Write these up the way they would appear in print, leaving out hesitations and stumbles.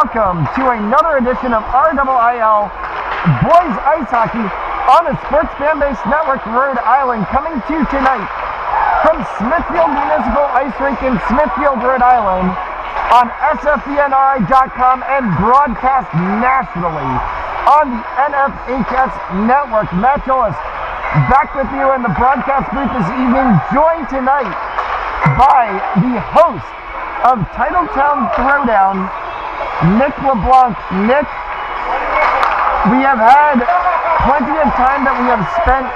welcome to another edition of RIIL Boys Ice Hockey on the Sports Fan-Based Network Rhode Island, coming to you tonight from Smithfield Municipal Ice Rink in Smithfield, Rhode Island on SFBNRI.com and broadcast nationally on the NFHS Network. Matt Jolis back with you in the broadcast booth this evening, joined tonight by the host of Titletown Throwdown, Nick LeBlanc. Nick, we have had plenty of time that we have spent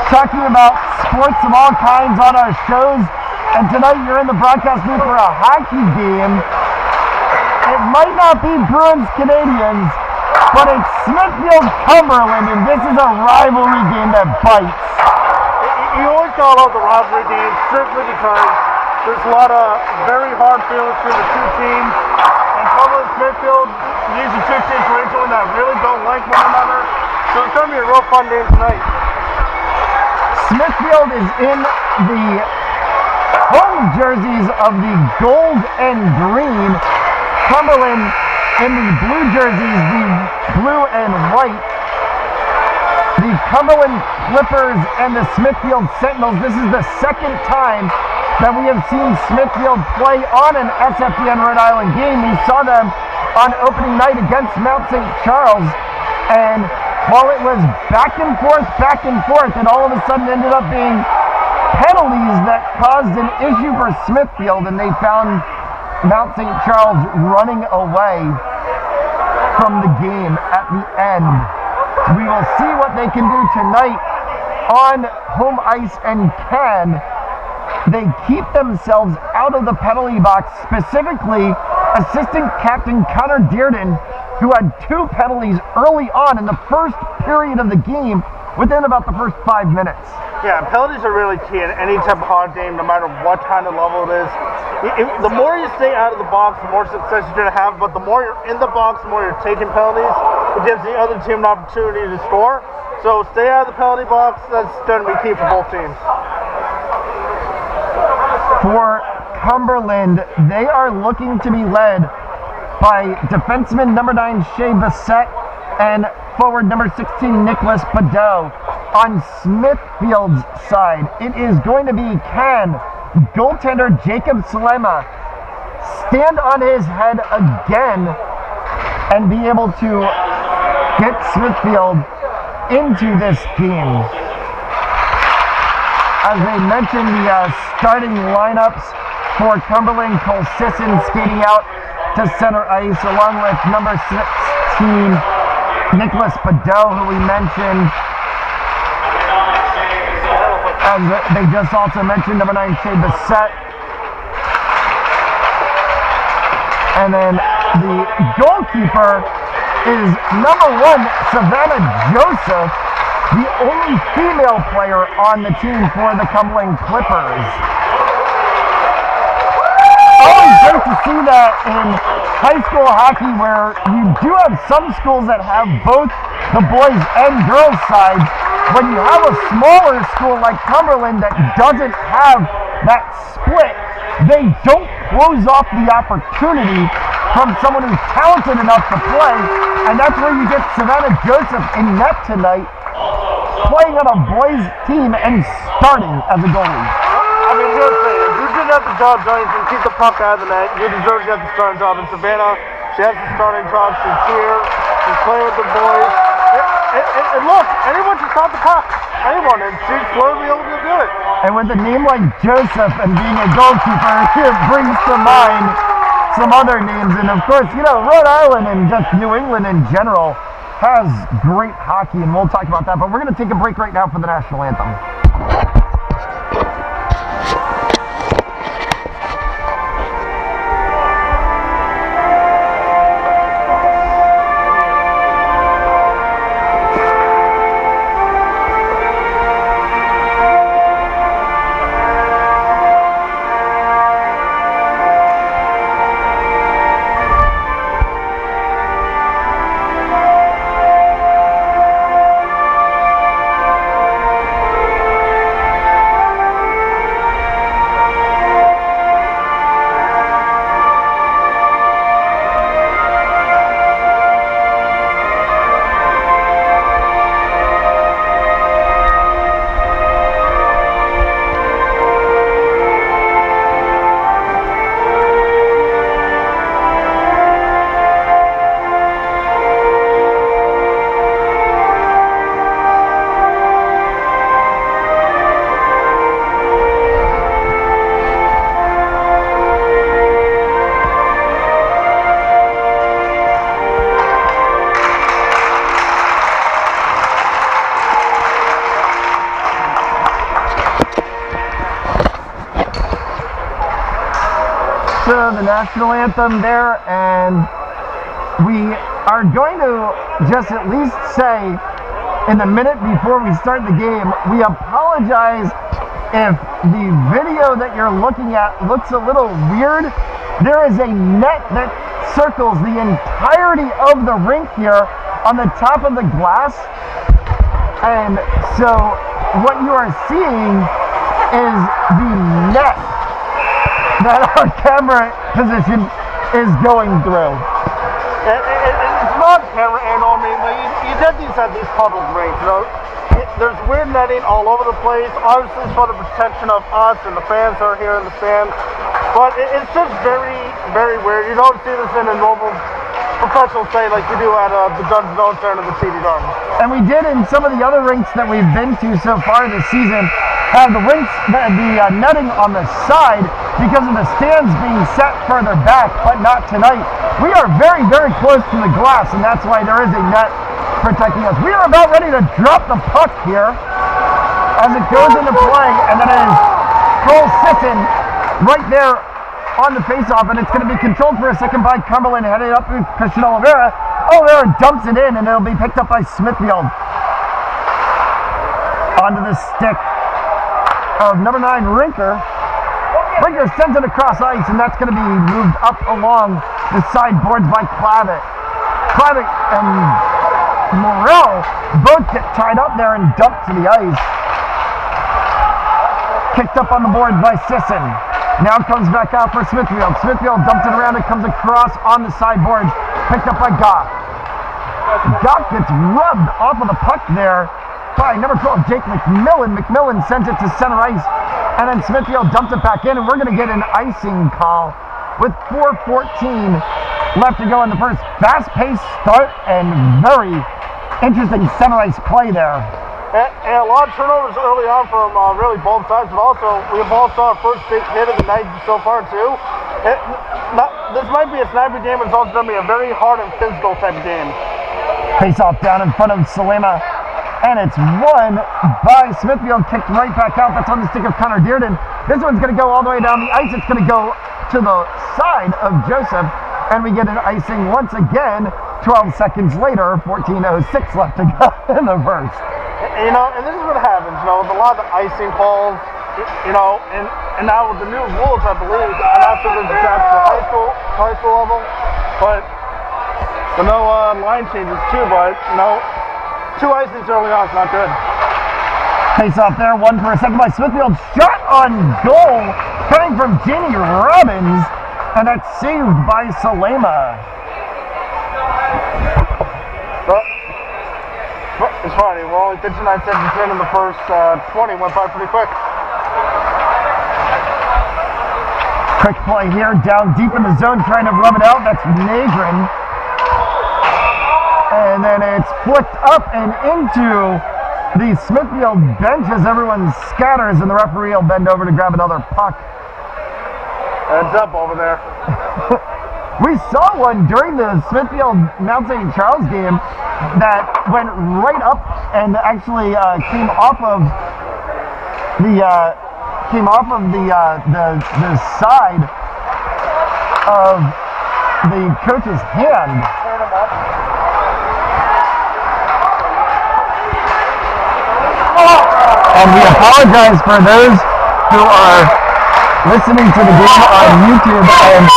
talking about sports of all kinds on our shows, and tonight you're in the broadcast booth for a hockey game. It might not be Bruins Canadians, but it's Smithfield Cumberland, and this is a rivalry game that bites. You always call out the rivalry game strictly because there's a lot of very hard feelings between the two teams, and Cumberland and Smithfield, these are two teams regionally that really don't like one another, so it's going to be a real fun game tonight. Smithfield is in the home jerseys of the gold and green, Cumberland in the blue jerseys, the blue and white. The Cumberland Clippers and the Smithfield Sentinels. This is the second time that we have seen Smithfield play on an SFBN Rhode Island game. We saw them on opening night against Mount St. Charles, and while it was back and forth, it all of a sudden ended up being penalties that caused an issue for Smithfield, and they found Mount St. Charles running away from the game at the end. We will see what they can do tonight on home ice, and can they keep themselves out of the penalty box, specifically assistant captain Connor Dearden, who had two penalties early on in the first period of the game within about the first 5 minutes. Yeah, penalties are really key in any type of hard game, no matter what kind of level it is. The more you stay out of the box, the more success you're going to have, but the more you're in the box, the more you're taking penalties. It gives the other team an opportunity to score. So stay out of the penalty box. That's going to be key for both teams. For Cumberland, they are looking to be led by defenseman number 9 Shea Bassett and forward number 16 Nicholas Badeau. On Smithfield's side, it is going to be, can goaltender Jacob Salema stand on his head again and be able to get Smithfield into this game? As they mentioned, the starting lineups for Cumberland: Cole Sisson skating out to center ice, along with number 16 Nicholas Badeau, who we mentioned. As they just also mentioned, number 9 Shea Bassett. And then the goalkeeper is number 1 Savannah Joseph, the only female player on the team for the Cumberland Clippers. Always great to see that in high school hockey, where you do have some schools that have both the boys and girls sides. When you have a smaller school like Cumberland that doesn't have that split, they don't close off the opportunity from someone who's talented enough to play, and that's where you get Savannah Joseph in net tonight, playing on a boys team and starting as a goalie. I mean, you're saying, if you didn't have the job done, you can keep the puck out of the net, you deserve to have the starting job. And Savannah, she has the starting job, she's here, she's playing with the boys. And look, anyone can stop the puck. Anyone, and she's slowly able to do it. And with a name like Joseph and being a goalkeeper, it brings to mind some other names. And of course, you know, Rhode Island and just New England in general has great hockey, and we'll talk about that. But we're going to take a break right now for the national anthem. the national anthem there, and we are going to just at least say in the minute before we start the game, we apologize if the video that you're looking at looks a little weird. There is a net that circles the entirety of the rink here on the top of the glass, and so what you are seeing is the net that our camera position is going through. It's not camera angle. I mean, like, you did these at these public rinks, you know. There's weird netting all over the place. Obviously, it's for the protection of us and the fans that are here in the stands. But it's just very, very weird. You don't see this in a normal professional setting like you do at the Guns N' Roses and the TD Garden. And we did in some of the other rinks that we've been to so far this season have the netting on the side because of the stands being set further back, but not tonight. We are very, very close to the glass, and that's why there is a net protecting us. We are about ready to drop the puck here as it goes into play, and then it is Cole Sisson right there on the faceoff, and it's going to be controlled for a second by Cumberland, headed up with Christian Oliveira. Oliveira dumps it in, and it'll be picked up by Smithfield. Onto the stick of number 9, Rinker. Rinker sends it across ice, and that's going to be moved up along the sideboards by Clavitt. Clavitt and Morrell both get tied up there and dumped to the ice. Kicked up on the board by Sisson. Now comes back out for Smithfield. Smithfield dumps it around. It comes across on the sideboard. Picked up by Goff. Goff gets rubbed off of the puck there by number 12, Jake McMillan. McMillan sends it to center ice. And then Smithfield dumps it back in. And we're going to get an icing call with 4:14 left to go in the first. Fast-paced start and very interesting center ice play there. And a lot of turnovers early on from really both sides, but also we have all saw our first big hit of the night so far too. This might be a snappy game, but it's also going to be a very hard and physical type of game. Face off down in front of Salema, and it's won by Smithfield, kicked right back out. That's on the stick of Connor Dearden. This one's going to go all the way down the ice. It's going to go to the side of Joseph, and we get an icing once again. 12 seconds later, 14:06 left to go in the first. You know, and this is what happens, you know, with a lot of the icing calls, you know, and now with the new rules, I believe, and after there's a draft to high school level, but no line changes too, but, you know, 2 icings early on is not good. Face off there, one for a second by Smithfield, shot on goal, coming from Jamie Robbins, and that's saved by Salema. It's funny, we're only 59 seconds in the first 20, went by pretty quick. Quick play here, down deep in the zone, trying to rub it out. That's Nagrin. And then it's flicked up and into the Smithfield bench as everyone scatters, and the referee will bend over to grab another puck. Heads up over there. We saw one during the Smithfield Mount St. Charles game that went right up and actually came off of the side of the coach's hand. And we apologize for those who are listening to the game on YouTube. And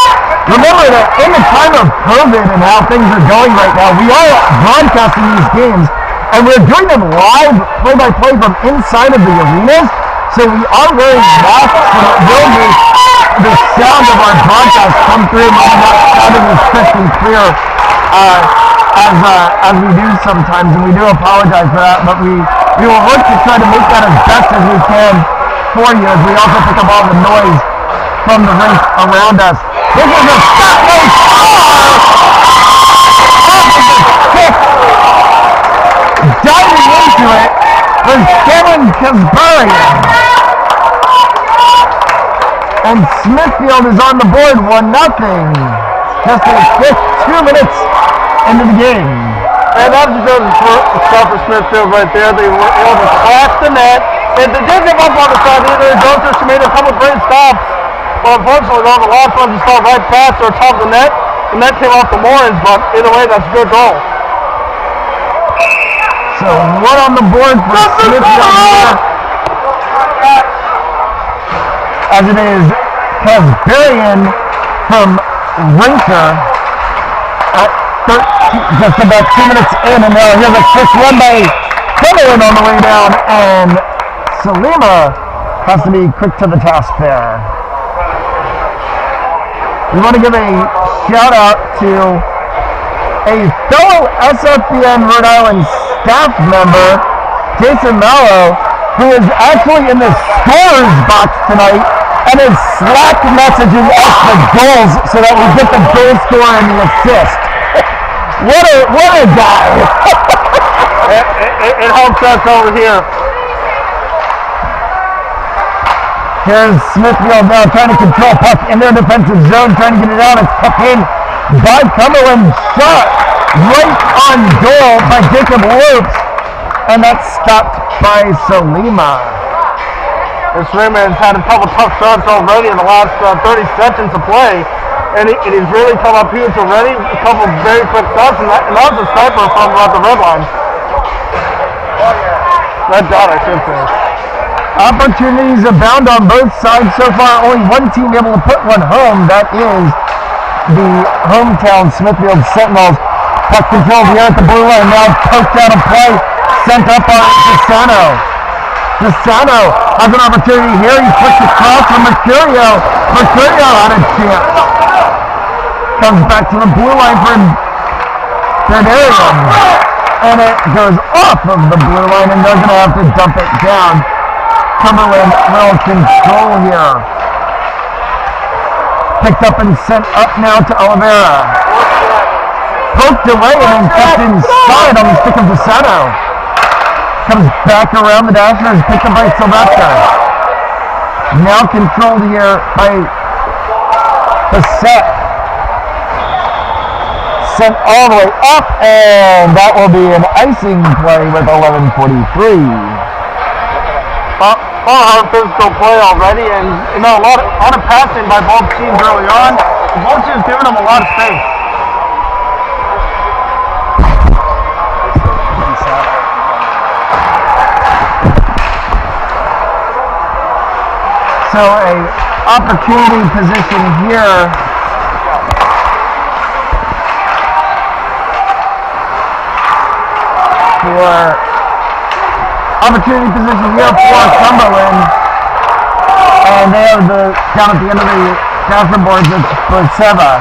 remember that in the time of COVID and how things are going right now, we are broadcasting these games, and we're doing them live, play-by-play from inside of the arenas. So we are wearing masks, and it will make the sound of our broadcast come through, maybe not sounding as crisp and clear as we do sometimes, and we do apologize for that. But we will work to try to make that as best as we can for you, as we also pick up all the noise from the rink around us. This is a shot by kick. Diving into it was Kevin Kazbarian. And Smithfield is on the board 1-0. Just a quick 2 minutes into the game. And that just goes for Smithfield right there. They were able to crack the net. And they didn't give up on the side either. Joseph made a couple great stops. Well, unfortunately, though, the last one just fell right past or top of the net. The net came off the moorings, but either way, that's a good goal. So one on the board for Smithfield here. As it is Casbarian from Rinker at 13, just about 2 minutes in, and now here's a quick run by Cumberland on the way down, and Salima has to be quick to the task there. We want to give a shout out to a fellow SFBN Rhode Island staff member, Jason Mallow, who is actually in the scorer's box tonight and is Slack messaging us the goals so that we get the goal score and the assist. What a guy! it helps us over here. Here's Smithfield now trying to control puck in their defensive zone, trying to get it out. It's kept in by Cumberland. Shot right on goal by Jacob Lopes, and that's stopped by Salima. This Raymond's had a couple tough shots already in the last 30 seconds of play, and he's really come up huge already. A couple of very quick shots, and that was a sniper from the red line. Red dot, I should say. Opportunities abound on both sides so far. Only one team able to put one home. That is the hometown Smithfield Sentinels. Puck control here at the blue line. Now poked out of play. Sent up on Desano. Desano has an opportunity here. He flicks across from Mercurio. Mercurio had a chance. Comes back to the blue line for Bernarium. And it goes off of the blue line, and they're going to have to dump it down. Cumberland will control here. Picked up and sent up now to Oliveira. Poked away and then kept inside on the stick of Desano. Comes back around the dashers, picked up by Sylvester. Now controlled here by Bassett. Sent all the way up, and that will be an icing play with 11:43. A lot of physical play already, and a lot of passing by both teams early on. Both teams giving them a lot of space. So a opportunity position here for Cumberland, and they have down at the end of the dashboard it's Boseva.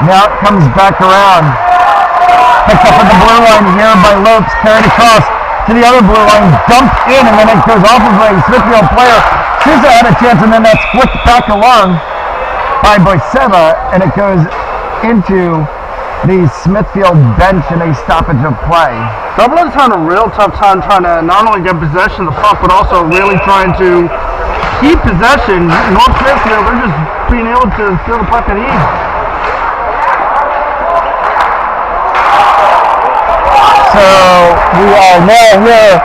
Now it comes back around. Picked up at the blue line here by Lopes, carried across to the other blue line, dumped in, and then it goes off of a Smithfield player. Sousa had a chance, and then that's flicked back along by Boseva, and it goes into the Smithfield bench in a stoppage of play. Cumberland's had a real tough time trying to not only get possession of the puck, but also really trying to keep possession. North Smithfield, they're just being able to steal the puck at ease. So we are now here,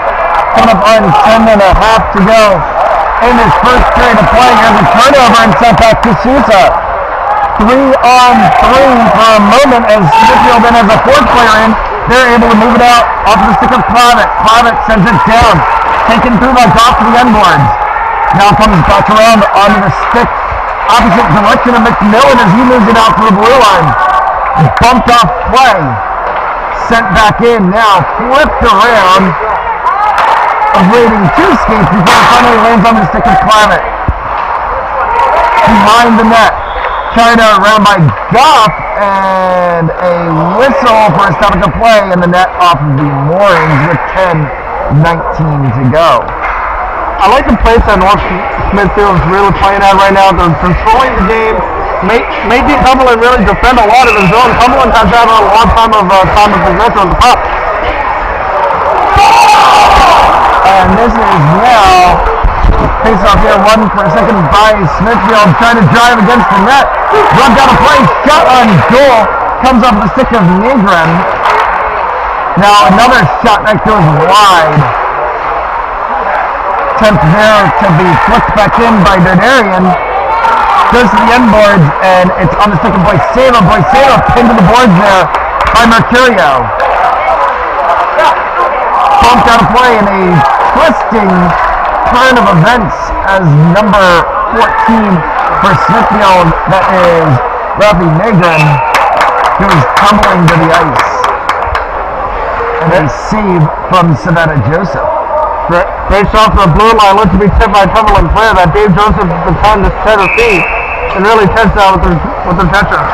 coming up on 10 and a half to go in this first period of play. Here's a turnover and sent back to Sousa. 3-on-3 for a moment as Smithfield then has a fourth player in. They're able to move it out off the stick of Clavitt. Clavitt sends it down, taken through by Goff to the end boards. Now comes back around onto the stick, opposite direction of McMillan as he moves it out to the blue line. Bumped off play, sent back in, now flipped around, avoiding two skates before it finally lands on the stick of Clavitt. Behind the net. Carried out around by Goff, and a whistle for a stoppage of play, and the net off of the moorings with 10:19 to go. I like the place that North Smithfield is really playing at right now. They're controlling the game, making Cumberland really defend a lot of the zone. Cumberland has had a long time of possession on the puck. And this is now face off here, 1 for a second by Smithfield, trying to drive against the net. Rubbed out of play, shot on goal, comes off the stick of Negron. Now another shot that goes wide. attempt there to be flicked back in by Donarian. Goes to the end boards, and it's on the stick of Boisero. Boisero pinned to the boards there by Mercurio. Bumped out of play in a twisting turn of events as number 14 for Smithfield, that is Rafi Negrin, goes tumbling to the ice. And a save from Savannah Joseph. Great shot from the blue line, looked to be tipped by a Cumberland player. That Dave Joseph has been trying to set her feet and really tense out with their catcher.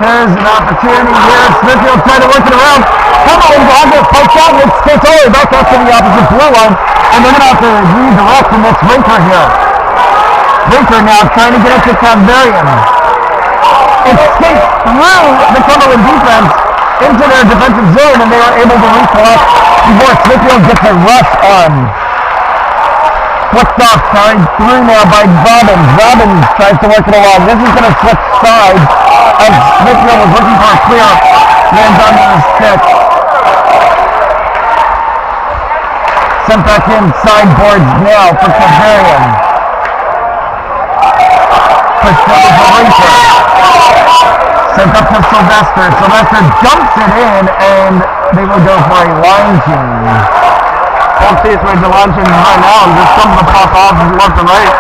There's an opportunity here. Smithfield trying to work it around. Cumberland behind it, pokes out, and it skates all the way back up to the opposite blue line. And they're going to have to redirect from this Rinker here. Rinker now trying to get it to Cambarian. It skates through the Cumberland defense into their defensive zone, and they are able to recollect before Smithfield gets a rush on. Flicked off, carried through now by Robbins. Robbins tries to work it along. This is going to switch sides as Smithfield was looking for a clear. Lands onto the stick. Sent back in sideboards now for Cambarian. Pushed over for Rinker. Sent up to Sylvester. Sylvester dumps it in, and they will go for a line change. Both teams made the line change right now, and just some of the pop off left and right.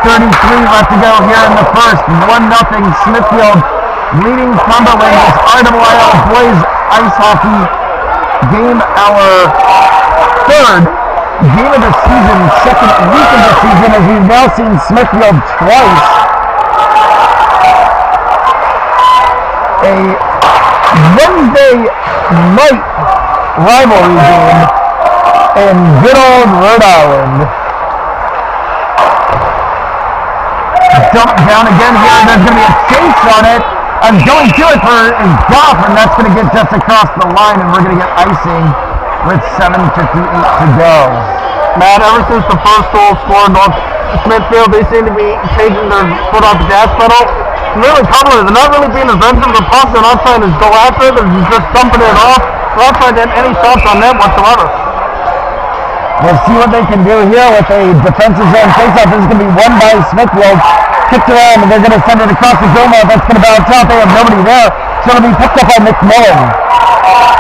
8:33 left to go here in the first. 1-0 Smithfield leading Cumberland as RIIL boys ice hockey game, our third game of the season, second week of the season, as we've now seen Smithfield twice. A Wednesday night rivalry game in good old Rhode Island. Dump down again here, there's going to be a chase on it. I'm going to it for is Goff, and that's going to get just across the line, and we're going to get icing with 7:58 to go. Man, ever since the first goal scored North Smithfield, they seem to be taking their foot off the gas pedal. Really Cumberland, they're not really being offensive with the puck, they're not trying to go after it, they're just dumping it off. They're not trying to get any shots on net whatsoever. We'll see what they can do here with a defensive zone faceoff. This is going to be won by Smithfield. Kicked around, and they're going to send it across the goal line. That's going to bounce out. They have nobody there. It's going to be picked up by McMillan.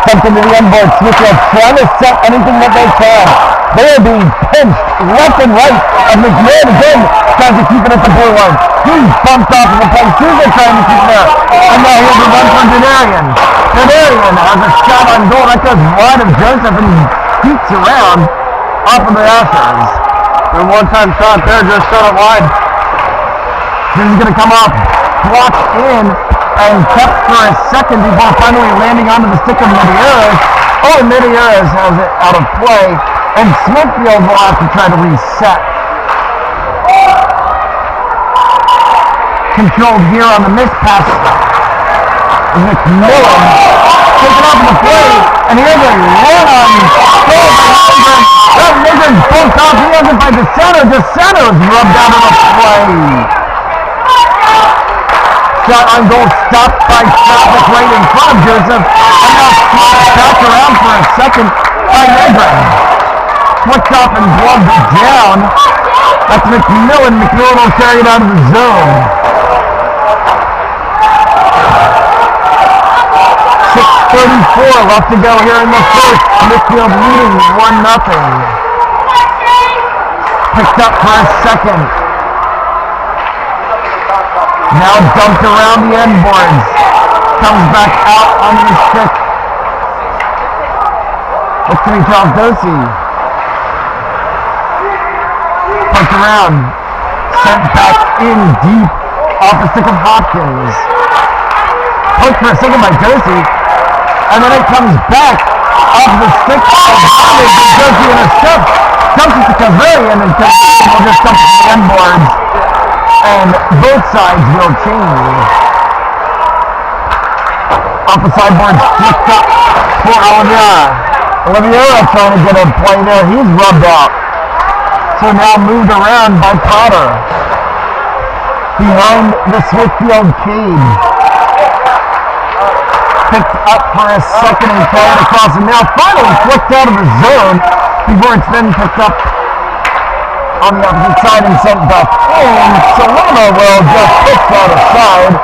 Sent into the end board. Smithfield trying to set anything that they can. They are being pinched left and right. And McMillan again trying to keep it at the blue line. He's bumped off of the play. Souza trying to keep it there. And now here's a run from Donarian. Donarian has a shot on goal. That goes wide of Joseph and keeps around off of the Ashers. And one-time shot there, just shot it wide. This is going to come up, blocked in, and kept for a second before finally landing onto the stick of Medeiros. Oh, and Medeiros has it out of play, and Smithfield will have to try to reset. Controlled here on the missed pass. McMillan taken off the play, and here's a run on goal by Negrin. That Negrin bumped off. He has it by DeSanto. DeSanto's rubbed out of the play. Shot on goal stopped by traffic right in front of Joseph, and now smashed back around for a second by Negrin. Flicked off and gloved down. That's McMillan. McMillan will carry it out of the zone. 6:34 left to go here in the first. Smithfield leading 1-0. Picked up for a second. Now dumped around the end boards. Comes back out on the stick. It's going to be Charles Dosey. Punched around. Sent back in deep off the stick of Hopkins. Punched for a second by Dosey. And then it comes back off the stick of Hopkins, and Dosey in a step. Dumps it to Cavarian, and Cavarian will just dump it to the end boards. And both sides will change. Off the sideboards, flicked up for Oliviera. Oliviera trying to get a play there. He's rubbed out. So now moved around by Potter. behind the Smithfield cage. Picked up for a second and carried across, and now finally flicked out of the zone before it's then picked up on the opposite side and sent back in. Salima will just push that aside,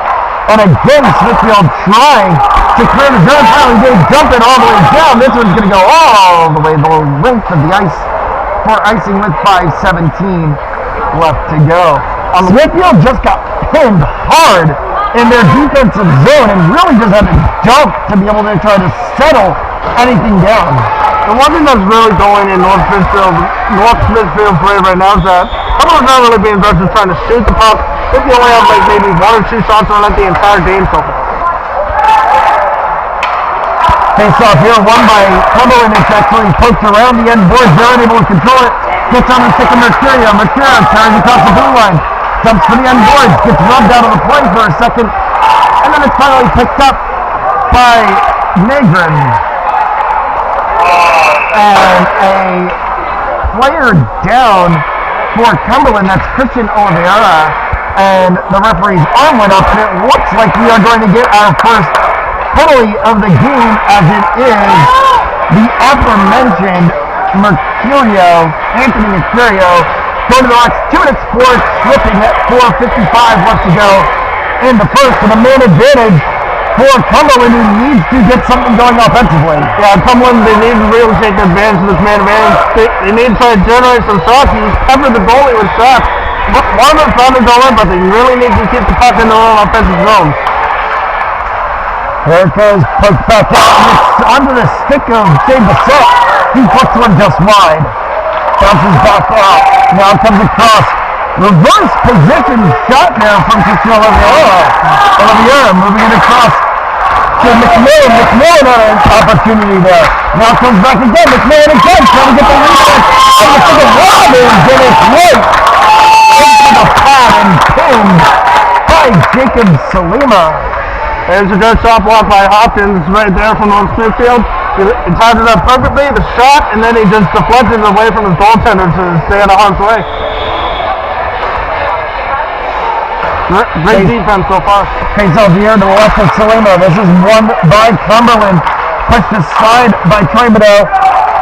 and again Smithfield trying to clear the zone. Finally they dump it all the way down. This one's going to go all the way the length of the ice for icing with 5:17 left to go. Smithfield just got pinned hard in their defensive zone and really just had to dump to be able to try to settle anything down. The one thing that's really going in North Smithfield parade right now is that Cumberland's not really being aggressive trying to shoot the puck. If you only have like maybe 1 or 2 shots on it the entire game so far. Face off here, won by Cumberland. It's actually poked around the end boards. They're unable to control it. Gets on the stick of Mercurio. Mercurio turns across the blue line. Jumps for the end boards. Gets rubbed out of the play for a second. And then it's finally picked up by Negrin. And a player down for Cumberland. That's Christian Oliveira. And the referee's arm went up. And it looks like we are going to get our first penalty of the game, as it is the aforementioned Anthony Mercurio, going to the box, 2 minutes for slipping at 4:55 left to go in the first, and a man advantage for Cumberland, who needs to get something going offensively. Yeah, Cumberland, they need to really take advantage of this man advantage. They need to try to generate some shots and just cover the goalie with shots. One of them found to go in, but they really need to keep the puck in their own offensive zone. There it goes, poked back out, and it's onto the stick of Shane Bassett. He puts one just wide. Bounces back out. Now comes across. Reverse position shot there from Christian Oliveira. Oliveira moving it across to McMillan. McMillan on an opportunity there. Now comes back again. McMillan again trying to get the rebound. And the stick of Robbins, and it's right into the pad and pinned by Jacob Salima. There's a good shot block by Hopkins right there from North Smithfield. He tied it up perfectly, the shot, and then he just deflected it away from his goaltender to stay out of harm's way. Great defense so far. Face off here to the left of Salima. This is won by Cumberland. Pushed aside by Troy Bedell,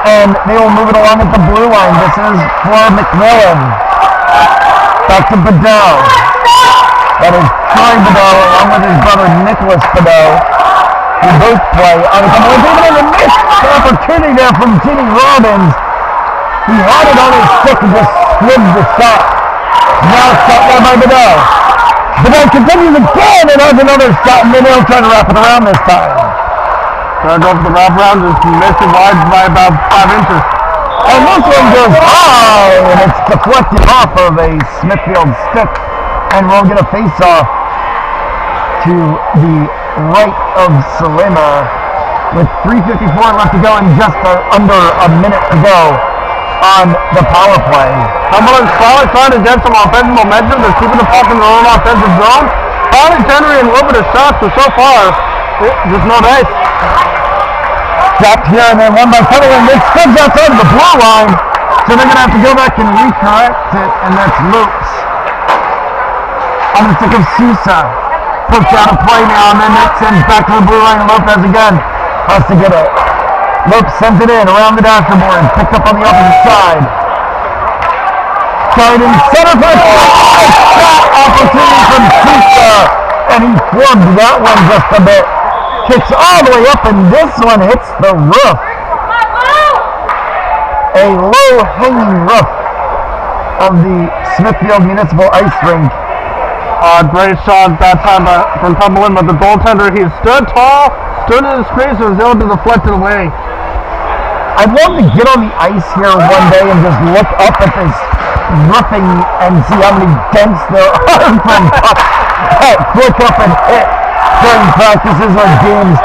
and they will move it along with the blue line. This is for McMillan. Back to Bedell. That is Troy Bedell along with his brother Nicholas Bedell, who both play on the Cumberland team. And a missed opportunity there from Jimmy Robbins. He had it on his stick and just slipped the shot. Now shot down by Bedell. Bedell continues again and has another shot, and then they'll try to wrap it around this time. Trying to go for the wrap around, just missed it wide by about 5 inches. And this one goes high, and it's deflected off of a Smithfield stick. And we'll get a face-off to the right of Salima with 3:54 left to go and just under a minute to go on the power play. Cumberland's finally trying to get some offensive momentum. They're keeping the puck in their own offensive zone. Finally generating a little bit of shots, but so far, just no dice. Dropped here and then won by Cumberland. It spins outside the blue line, so they're going to have to go back and recorrect it, and that's Lopes. On the stick of Sousa. Pushed out of play now, and then it sends back to the blue line. Lopez again has to get it. Lopes sends it in around the dashboard. Picked up on the opposite side. Tried in center for a shot opportunity from Sousa. And he flubbed that one just a bit. Kicks all the way up, and this one hits the roof. A low-hanging roof of the Smithfield Municipal Ice Rink. Great shot that time from Cumberland, but the goaltender, he stood tall, stood in his crease, and was able to deflect it away. I'd love to get on the ice here one day and just look up at this roofing and see how many dents there are from pucks that flick up and hit during practices or games.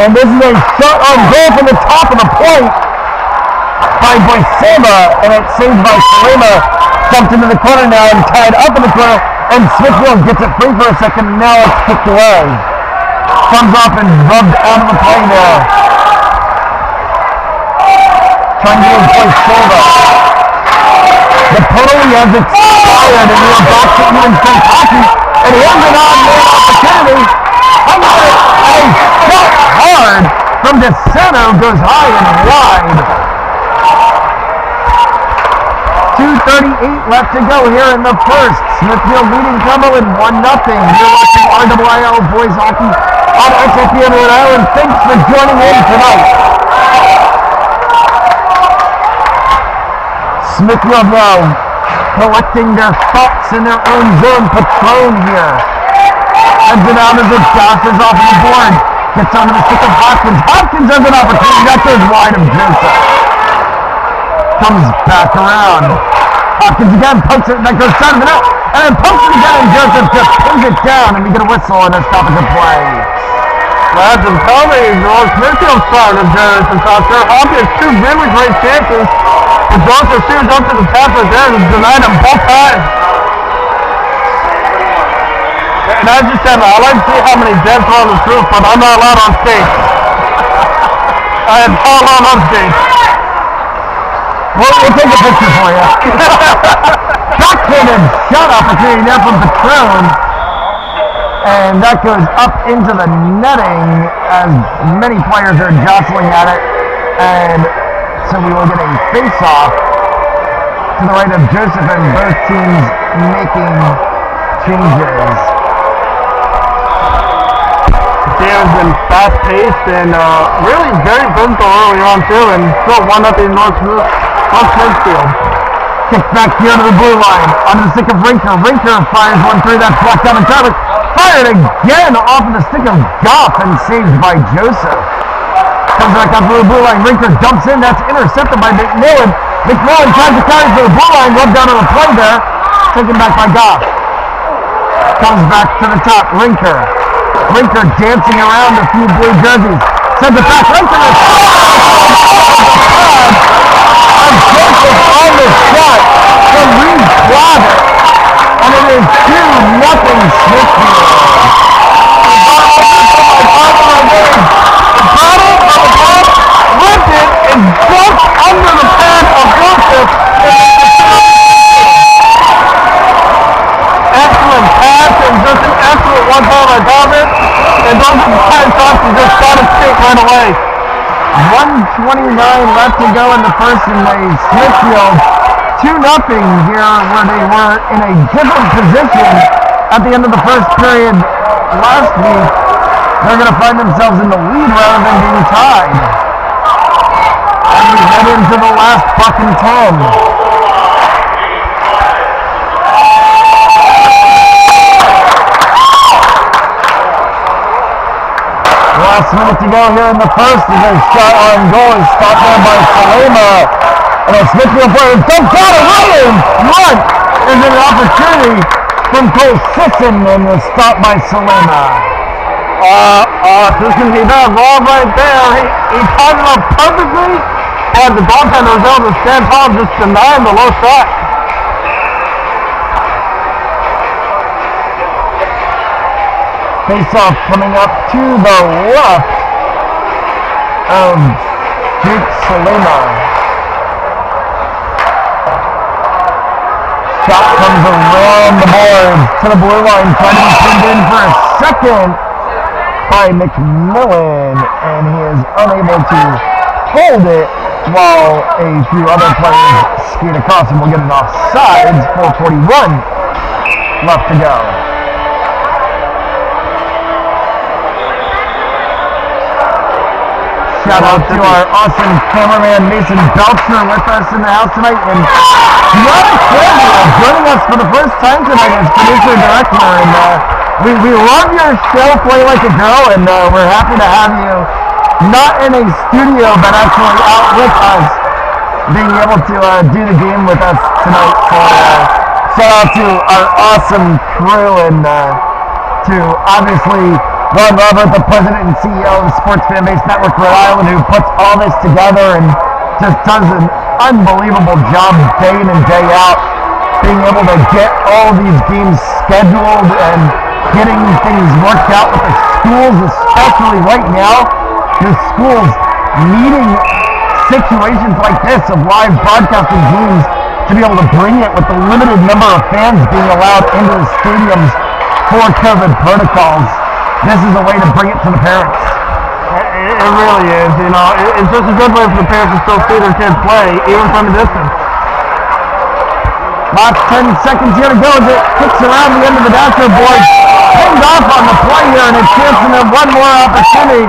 And this is a shot on goal from the top of the point by Boisema, and it's saved by Salima. Jumped into the corner now and tied up in the corner. And Smithfield gets it free for a second, and now it's kicked away. Comes off and rubbed out of the play now. Trying to use Boisema. The totally has expired and we are back to even St. Hockey. And here's an odd-man opportunity. And a shot hard from DeSeno goes high and wide. 2:38 left to go here in the first. Smithfield leading Cumberland 1-0. You're watching RIIL Boys Hockey on SFPN Rhode Island. Thanks for joining in tonight. Smithfield now collecting their thoughts in their own zone. Patron here. Heads it out as it dashes off the board. Gets onto the stick of Hopkins. Hopkins has an opportunity. That goes wide of Joseph. Comes back around. Hopkins again pokes it. That goes down to the net. And then pokes it again. And Joseph just pins it down. And we get a whistle and a stoppage of play. Lads, I'm telling you, George Smithfield's starting to turn since out there. Hopkins two really great chances. And Joseph shoots up to the pass right there and denied him both times. And I just said, I like to see how many deaths are on the roof, but I'm not allowed on stage. I am not allowed on stage. We'll take a picture for you. Backhanded shot opportunity there from Patron. And that goes up into the netting as many players are jostling at it. And so we will get a face-off to the right of Joseph and both teams making changes. The game has been fast-paced and really very physical early on too, and still 1-0 North Smithfield. Kick back here to the blue line, onto the stick of Rinker. Rinker fires one through, that's blocked down in traffic. Fired again off of the stick of Goff and saved by Joseph. Comes back up to the blue line, Rinker dumps in, that's intercepted by McMillan. McMillan tries to carry for the blue line, rubbed down on the play there. Taken back by Goff. Comes back to the top, Rinker. Rinker dancing around a few blue jerseys. Sends it back, Rinker is and Joseph on the shot from Reed Clover. And it is 2-0 Smithfield. The bottle of the ball lifted and jumped under the pad of Joseph. Excellent pass and just an excellent one-time by Thomas. And Joseph Patton Thompson just got a stick right away. 1:29 left to go in the first, and Smithfield 2-0 here, where they were in a different position at the end of the first period last week. They're going to find themselves in the lead rather than being tied. And we head into the last buck and 10. Last minute to go here in the first, as a shot on goal is stopped down by Salema. And a Smithfield player dumps out of Williams. Front is an opportunity from Cole Sisson and was stopped by Salema. Sisson, he does all right there. He tied it up perfectly, and the goaltender was able to stand tall, just denying the low shot. Face-off coming up to the left of Jake Salema. Shot comes around the board to the blue line, trying to be pinned in for a second by McMillan, and he is unable to hold it while a few other players skate across, and we'll get an offsides. 4:41 left to go. Shout out to our awesome cameraman Mason Belcher with us in the house tonight, and Gianna Campbell joining us for the first time tonight as producer director. And we love your show, Play Like a Girl, and we're happy to have you not in a studio but actually out with us, being able to do the game with us tonight. So shout out to our awesome crew, and to obviously Ron Robert, the president and CEO of the Sports Fan Base Network Rhode Island, who puts all this together and just does an unbelievable job day in and day out, being able to get all these games scheduled and getting things worked out with the schools, especially right now. The schools needing situations like this of live broadcasting games to be able to bring it with the limited number of fans being allowed into the stadiums for COVID protocols. This is a way to bring it to the parents. It really is, you know. It's just a good way for the parents to still see their kids play, even from a distance. Last 10 seconds here to go as it kicks around the end of the dashboard. Pinned off on the play here, and a chance to have one more opportunity.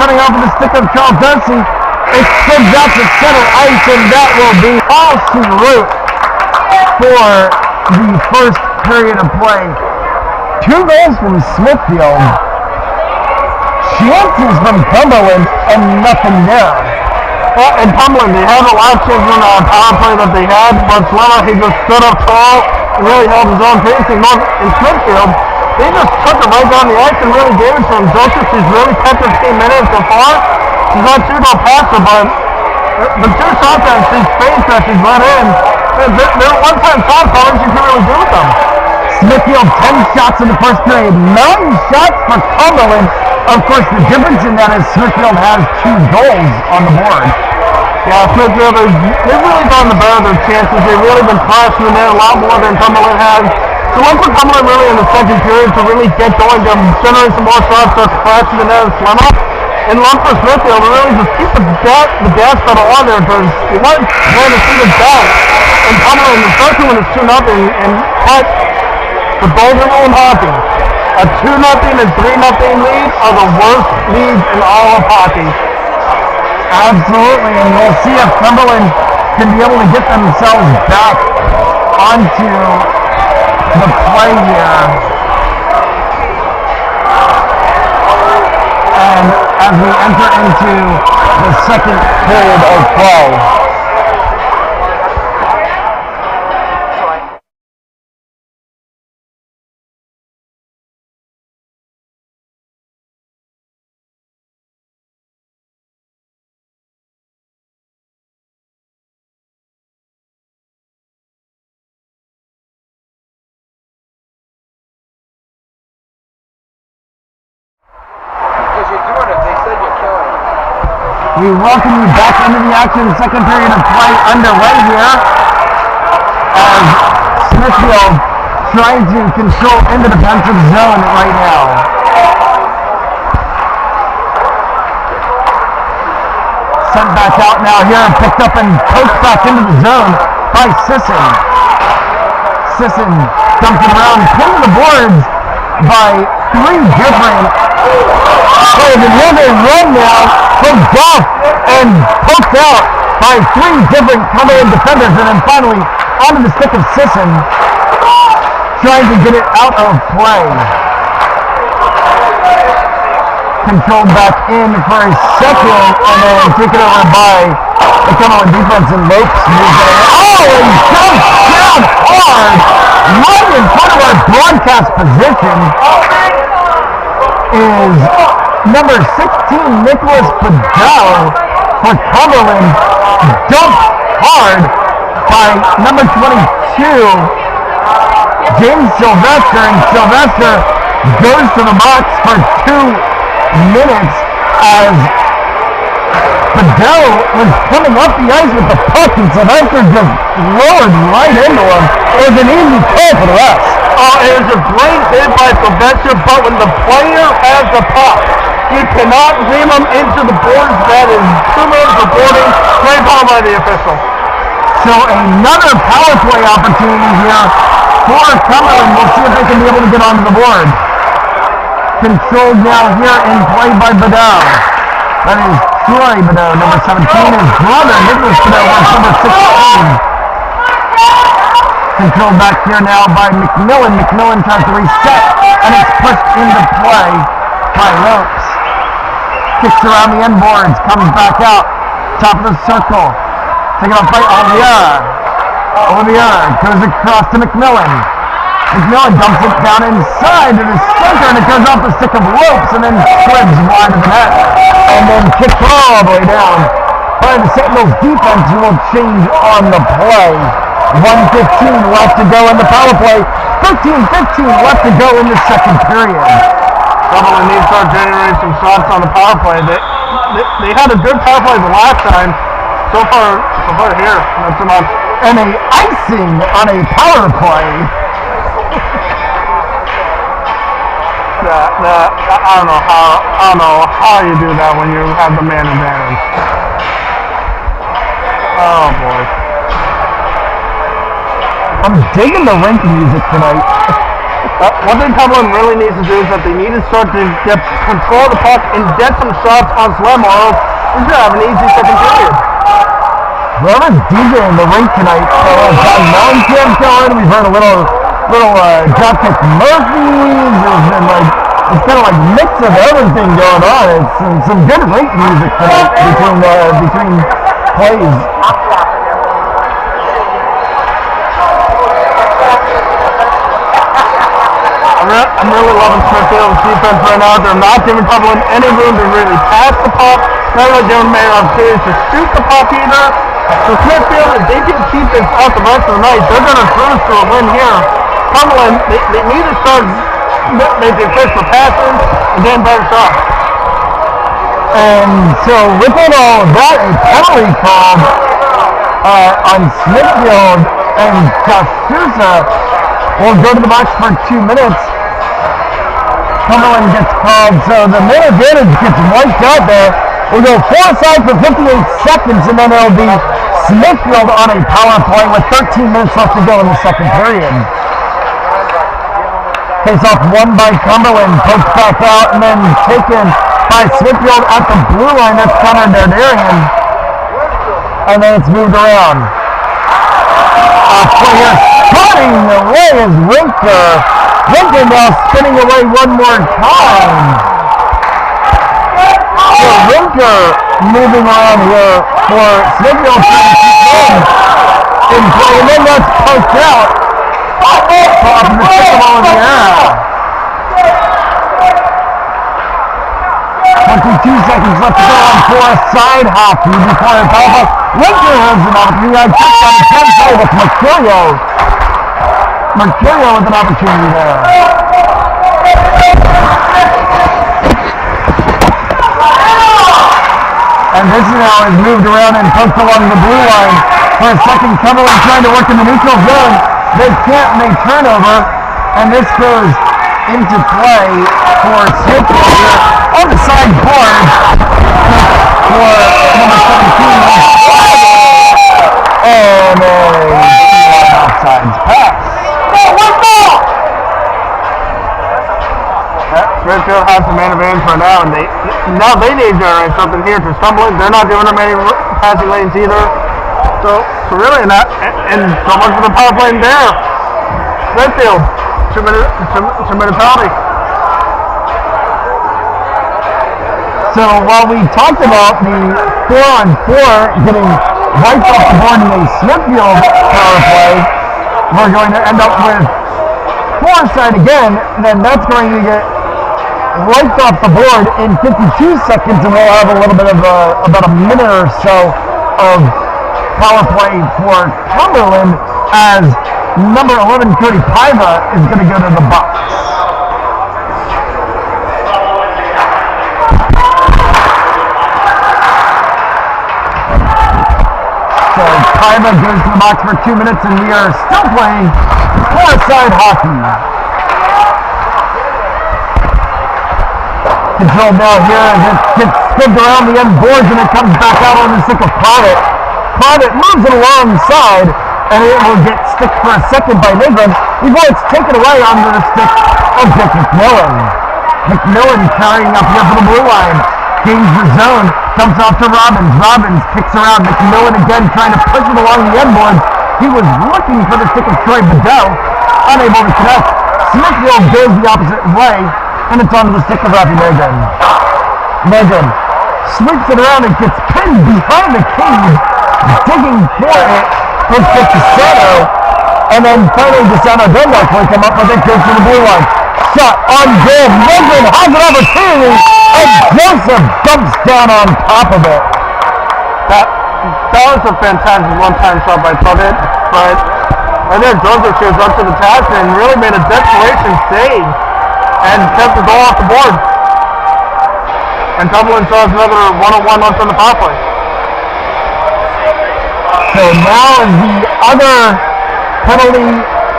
Cutting off the stick of Charles Darcy. It spins out to center ice, and that will be all she wrote for the first period of play. 2 goals from Smithfield. Chances from Cumberland, and nothing there. Well, in Cumberland, they had a lot of chances on the power play that they had, but Slema, he just stood up tall and really held his own pacing. In Smithfield, they just took it right down the ice and really gave it to him. Joseph, she's really kept her team in it so far. She's not too go past her, but the 2 shots that she's faced that she's let in, they're one-time shots, all she can really do with them. Smithfield 10 shots in the first period, 9 shots for Cumberland. Of course, the difference in that is Smithfield has 2 goals on the board. Yeah, Smithfield, they've really gotten the better of their chances. They've really been crashing in there a lot more than Cumberland has. So look for Cumberland really in the second period to really get going, to generate some more shots, start crashing in there and slim up. And look for Smithfield to really just keep the gas pedal on there, because you want to see the back. And Cumberland, especially when it's 2-0, and cut the golden rule in hockey. A 2-0 and 3-0 lead are the worst leads in all of hockey. Absolutely, and we'll see if Cumberland can be able to get themselves back onto the play here. And as we enter into the second period of play. We welcome you back into the action. Second period of play underway here as Smithfield trying to control in the defensive zone right now. Sent back out now here, picked up and poked back into the zone by Sisson. Sisson dumped it around, pinned to the boards by 3 different players. And here they run now. Poked off and poked out by 3 different Cumberland defenders, and then finally onto the stick of Sisson, trying to get it out of play. Controlled back in for a second, and then taken over by the Cumberland defense, and Lopes moves it in. Oh, and jumps down hard, right in front of our broadcast position is number 16, Nicholas Bedell for Cumberland, dumped hard by number 22, James Sylvester, and Sylvester goes to the box for 2 minutes as Bedell was coming up the ice with the puck, and Sylvester just roared right into him. It was an easy play for the rest. It was a great hit by Sylvester, but when the player has the puck, you cannot ream him into the boards. That is 2 minutes of boarding. Great call by the official. So another power play opportunity here for Cumberland. We'll see if they can be able to get onto the board. Controlled now here in play by Bedell. That is Troy Bedell, number 17. His brother, Nicholas Bedell, wears number 16. Controlled back here now by McMillan. McMillan tries to reset, and it's pushed into play by Lopes. Kicks around the end boards, comes back out, top of the circle. Taken off by Olivier. Olivier goes across to McMillan. McMillan dumps it down inside to the center, and it goes off the stick of Lopes, and then spreads wide of the net. And then kicked all the way down by the Sentinels defense, who will change on the play. 1:15 left to go in the power play. 13:15 left to go in the second period. Cumberland needs to start generating some shots on the power play. They had a good power play the last time. So far here, not so much. and a icing on a power play. I don't know how you do that when you have the man advantage. Oh boy. I'm digging the Rink music tonight. One thing Cumberland really needs to do is that they need to start to get control of the puck and get some shots on slam, or else we're going to have an easy second period. Whoever's DJing the Rink tonight, so John Mellencamp going, we've heard a little Dropkick Murphys, there's been like, it's kind of like mix of everything going on. It's some good Rink music tonight between plays. I'm really loving Smithfield's defense right now. They're not giving Cumberland any room to really pass the puck. They're not giving many opportunities to shoot the puck either. So Smithfield, if they can keep this out the rest of the night, they're going to cruise to a win here. Cumberland, they need to start making crisper passes and getting better shots. And so with it all of that, a penalty called on Smithfield, and Josh Sousa will go to the box for 2 minutes. Cumberland gets called, so the man advantage gets wiped out there. We'll go 4 aside for 58 seconds, and then it'll be Smithfield on a power play with 13 minutes left to go in the second period. Face off won by Cumberland, poked back out, and then taken by Smithfield at the blue line. That's Connor Dardarian. And then it's moved around. Player spinning away is Rinker. Rinker now spinning away one more time. So Rinker moving around here for Smithfield in play, and then that's poked out. Off the stick of all in the air. 22 seconds left to go on for side hockey before it's over. Rinker has an opportunity. I checked on the 10th play with Mercurio. Mercurio with an opportunity there. And this now is moved around and poked along the blue line for a second. Cumberland trying to work in the neutral zone. They can't make turnover, and this goes into play for Smithfield here on the side board for number 17. And a offsides pass. Smithfield has the man advantage for now, and they need to generate something here for Cumberland. They're not giving them any passing lanes either. So really not, and so much for the power play in there. Smithfield, 2-minute penalty. So while we talked about the 4-on-4 getting wiped off the board in a Smithfield power play, we're going to end up with 4 side again, and then that's going to get wiped off the board in 52 seconds, and we'll have a little bit of about a minute or so of power play for Cumberland as number 11 Cody Paiva is going to go to the box. So Paiva goes to the box for 2 minutes, and we are still playing 4-side hockey. Controlled now here as it gets spins around the end boards, and it comes back out on the stick of Private. Private moves it alongside, and it will get sticked for a second by Nigrin before it's taken away onto the stick of Dick McMillan. McMillan carrying up here for the blue line. Gains the zone, dumps off to Robbins. Robbins kicks around. McMillan again trying to push it along the end boards. He was looking for the stick of Troy Bedell, unable to connect. Smithfield goes the opposite way, and it's onto the stick of Rafi Megan. Megan sweeps it around and gets pinned behind the cage, digging for it. Puts it to Sato, and then finally DeSanto does actually come up with it, goes to the blue line. Shot on goal. Megan has an opportunity, and Joseph dumps down on top of it. That was a fantastic one-time shot by Trudit, but right there Joseph shows up to the task and really made a desperation save and kept the goal off the board. And Cumberland still has another 1-on-1 left on the power play. So So now the other penalty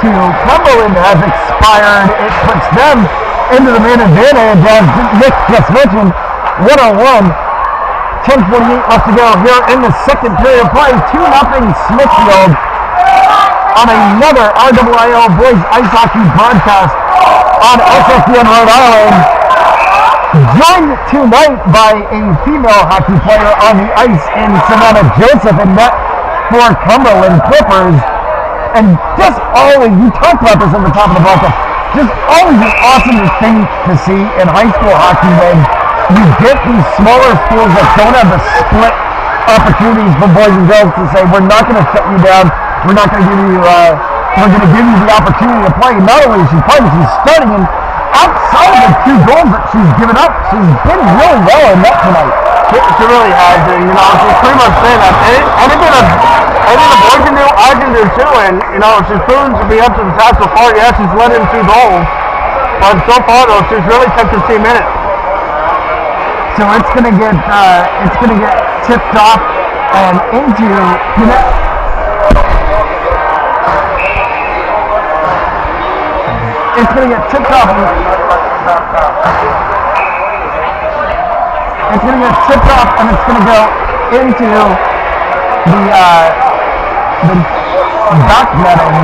to Cumberland has expired. It puts them into the main advantage, as Nick just mentioned, 101. 10:48 left to go here in the second period of play. 2-0 Smithfield on another RIIL boys ice hockey broadcast on SFPN Rhode Island. Joined tonight by a female hockey player on the ice in Savannah Joseph, and net for Cumberland Clippers. And just always, we talked about this at the top of the broadcast, just always an awesome thing to see in high school hockey when you get these smaller schools that don't have the split opportunities for boys and girls to say, we're not going to shut you down, we're not going to give you, we're going to give you the opportunity to play. Not only is she playing, she's starting, and outside of the 2 goals that she's given up, she's been really well in net tonight. She really has, and she's pretty much saying that anything the boy can do, I can do too. And she's proven to be up to the task so far. Yeah, she's led in 2 goals, but so far though, she's really kept her team in it. So it's gonna get tipped off and into it's gonna get tipped off. It's gonna get tipped off, and it's gonna go into the back netting.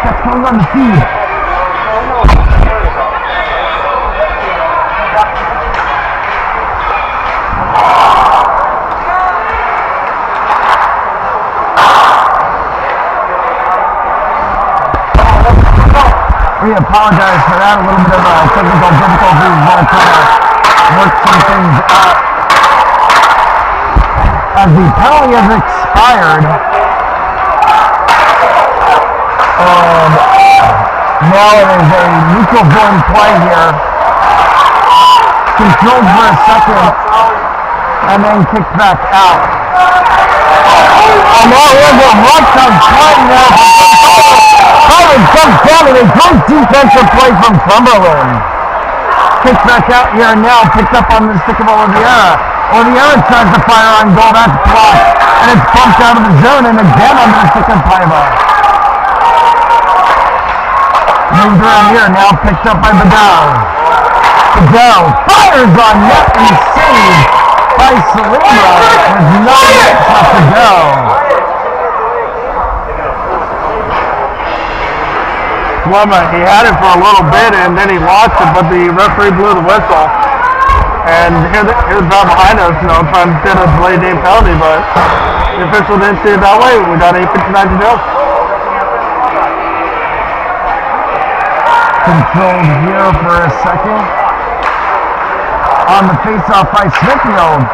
That's going on the feed. We apologize for that, a little bit of technical difficulties. We're trying to work some things out. As the penalty has expired, now it is a neutral zone play here. Controlled for a second, and then kicked back out. And that was a rush of play now. Cumberland comes down and a great defensive play from Cumberland. Kicked back out here now, picked up on the stick of Oliveira. Oliveira tries to fire on goal, that's blocked, and it's bumped out of the zone, and again on the stick of Paiva. Moved around here, now picked up by Bedell. Bedell fires on net and saved by Salima with 9 minutes left to go. He had it for a little bit and then he lost it, but the referee blew the whistle. And here's the guy behind us, trying to get a delayed game penalty, but the official didn't see it that way. We got 8:59 to go. Controlled here for a second. On the face-off by Smithfield.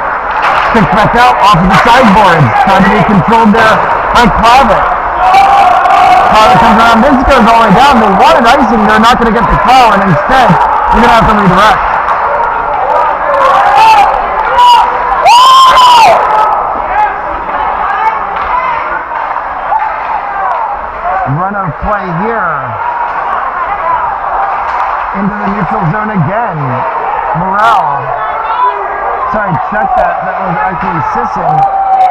Kicked back out off of the sideboards. Trying to be controlled there by Clavitt. Clavitt comes around. This goes all the way down. They wanted icing. They're not going to get the call, and instead, you're going to have to redirect. Run of play here. Into the neutral zone again. Morrell. Sorry, check that. That was actually Sisson,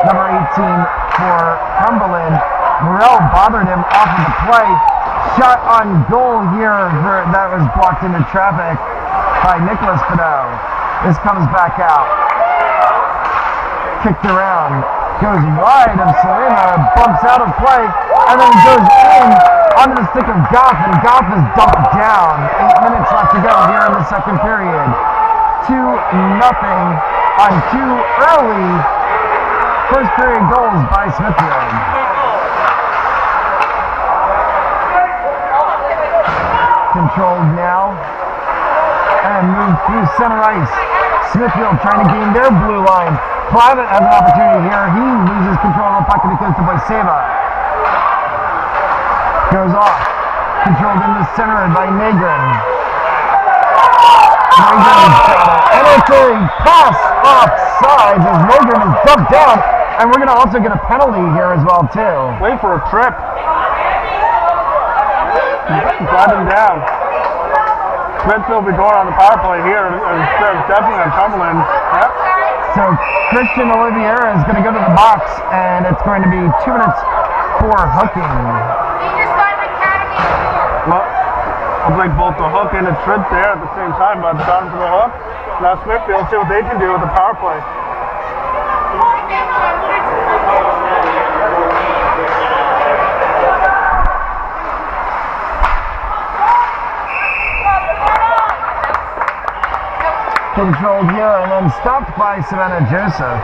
number 18 for Cumberland. Morrell bothered him off of the play. Shot on goal here that was blocked into traffic by Nicholas Fidel. This comes back out. Kicked around. Goes wide of Salima. Bumps out of play. And then goes in onto the stick of Goff. And Goff is dumped down. 8 minutes left to go here in the second period. 2-0 on 2 early first period goals by Smithfield. Controlled now and moved through center ice. Smithfield trying to gain their blue line. Clavitt has an opportunity here. He loses control of the puck and it goes to Boiseva. Goes off. Controlled in the center by Negrin. Negrin's got it. And it's a pass offside as Negrin is dumped down. And we're going to also get a penalty here as well, too. Wait for a trip. Drive him down. Smithfield will be going on the power play here. Definitely on Cumberland. Yep. So Christian Oliveira is going to go to the box, and it's going to be 2 minutes for hooking. Well, looks like both the hook and the trip there at the same time, but down to the hook. Now Smithfield, see what they can do with the power play. Controlled here and then stopped by Savannah Joseph.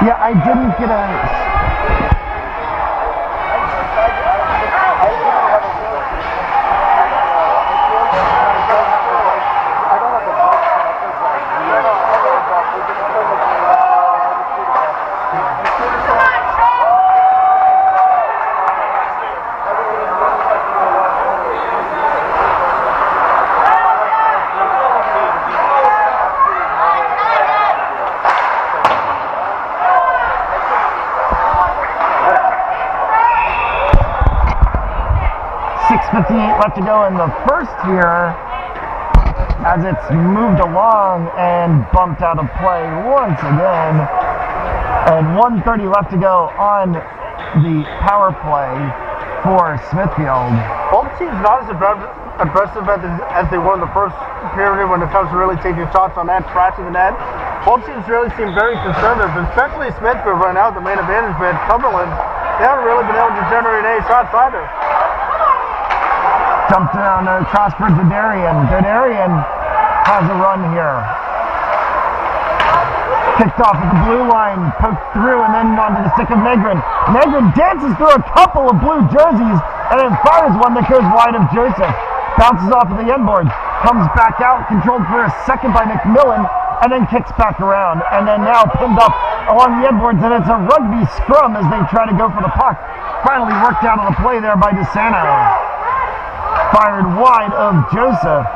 Yeah, I didn't get a... left to go in the first here as it's moved along and bumped out of play once again. And 1:30 left to go on the power play for Smithfield. Both teams not as aggressive as they were in the first period when it comes to really taking shots on net, trashing the net. Both teams really seem very conservative, especially Smithfield right now, the main advantage, but Cumberland, they haven't really been able to generate any shots either. Dumped down across for Dodarian. Dodarian has a run here. Kicked off at the blue line, poked through, and then onto the stick of Negrin. Negrin dances through a couple of blue jerseys, and then fires one that goes wide of Joseph. Bounces off of the end board, comes back out, controlled for a second by McMillan, and then kicks back around, and then now pinned up along the end boards, and it's a rugby scrum as they try to go for the puck. Finally worked out of the play there by DeSanto. Fired wide of Joseph.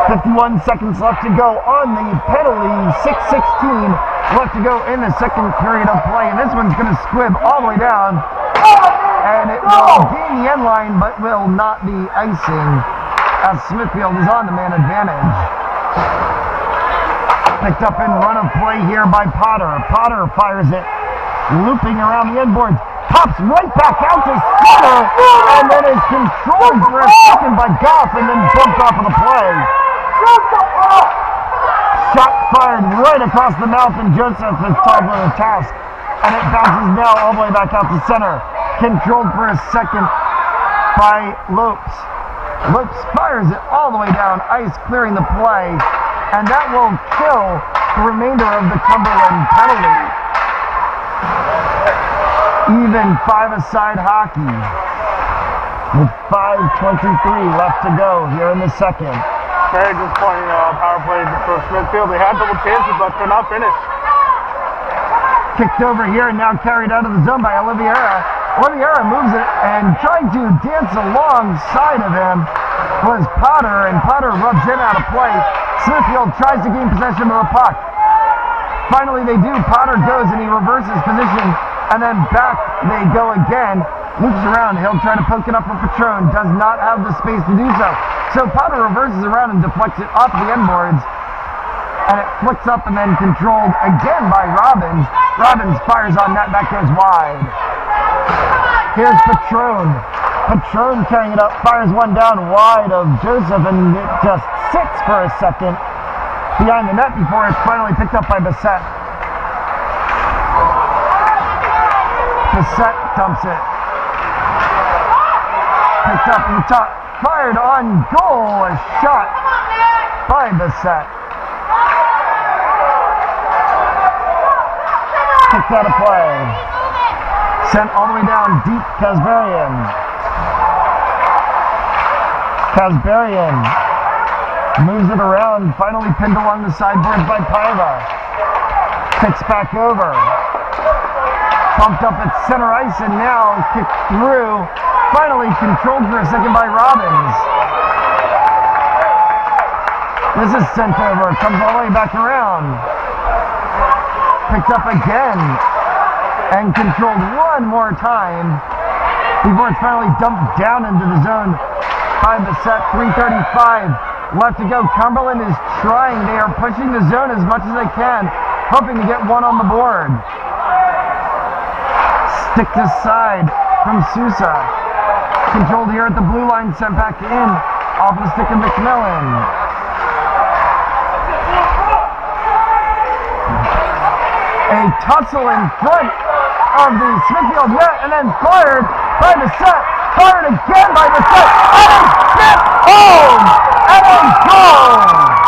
51 seconds left to go on the penalty. 6:16 left to go in the second period of play. And this one's going to squib all the way down. And it will gain the end line, but will not be icing as Smithfield is on the man advantage. Picked up in run of play here by Potter. Potter fires it, looping around the end boards. Pops right back out to center, and then is controlled for a second by Goff, and then bumped off of the play. Shot fired right across the mouth, and Joseph is tied with a task, and it bounces now all the way back out to center. Controlled for a second by Lopes. Lopes fires it all the way down ice, clearing the play, and that will kill the remainder of the Cumberland penalty. Even five-a-side hockey with 5:23 left to go here in the second. Very disappointing power play for Smithfield. They had double chances, but could not finish. Kicked over here and now carried out of the zone by Oliveira. Oliveira moves it and trying to dance alongside of him was Potter, and Potter rubs him out of play. Smithfield tries to gain possession of the puck. Finally they do. Potter goes and he reverses position. And then back they go again. Loops around. He'll try to poke it up for Patron. Does not have the space to do so. So Potter reverses around and deflects it off the end boards. And it flicks up and then controlled again by Robbins. Robbins fires on net. That goes wide. Here's Patron. Patron carrying it up. Fires one down wide of Joseph. And it just sits for a second behind the net before it's finally picked up by Bissett. Bissett dumps it. Picked up in the top. Fired on goal. A shot by Bissett. Kicked out of play. Sent all the way down deep. Kazberian. Kazberian Moves it around, finally pinned along the sideboards by Paiva. Kicks back over. Pumped up at center ice and now kicked through. Finally controlled for a second by Robbins. This is sent over, comes all the way back around. Picked up again and controlled one more time before it's finally dumped down into the zone by the set. 3:35 left to go. Cumberland is trying. They are pushing the zone as much as they can, hoping to get one on the board. Stick to side from Sousa. Controlled here at the blue line, sent back in off the stick of McMillan. A tussle in front of the Smithfield net and then fired by the set. Fired again by the set. And it's hit home! And a goal!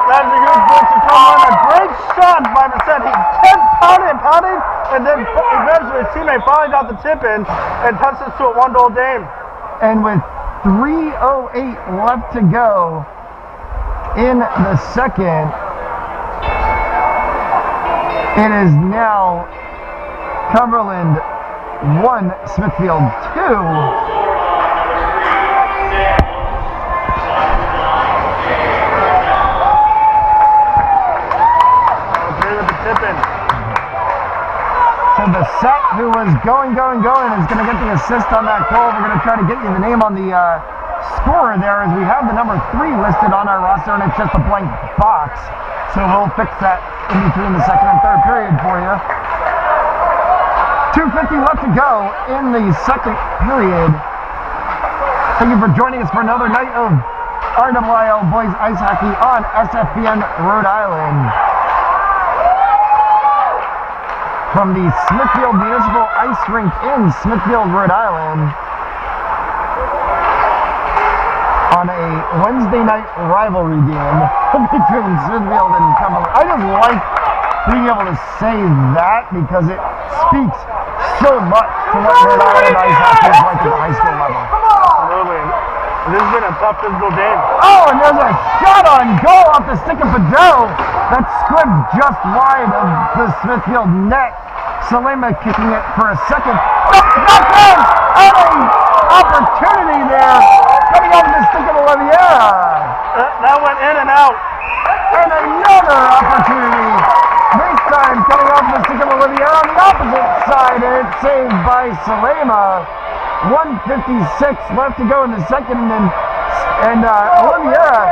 That's a good goal to come on. A great shot by the set. He kept pounding, and then eventually his teammate finally got the tip in and touched us to a 1-goal game. And with 3:08 left to go in the second, it is now Cumberland 1, Smithfield 2. So the set, who was going, is going to get the assist on that goal. We're going to try to get you the name on the scorer there, as we have the number 3 listed on our roster, and it's just a blank box. So we'll fix that in between the second and third period for you. 2:50 left to go in the second period. Thank you for joining us for another night of RIIL Boys Ice Hockey on SFPN Rhode Island. From the Smithfield Municipal Ice Rink in Smithfield, Rhode Island, on a Wednesday night rivalry game between Smithfield and Cumberland. I just like being able to say that because it speaks so much to what Rhode Island ice hockey is like at the high school level. Absolutely. This has been a tough physical game. Oh, and there's a shot on goal off the stick of Padot that squibbed just wide of the Smithfield net. Salema kicking it for a second. Knocked in! And an opportunity there coming out of the stick of Oliveira. That went in and out. And another opportunity. This time coming off the stick of Oliveira on the opposite side, and it's saved by Salema. 1:56 left to go in the second, and Oliveira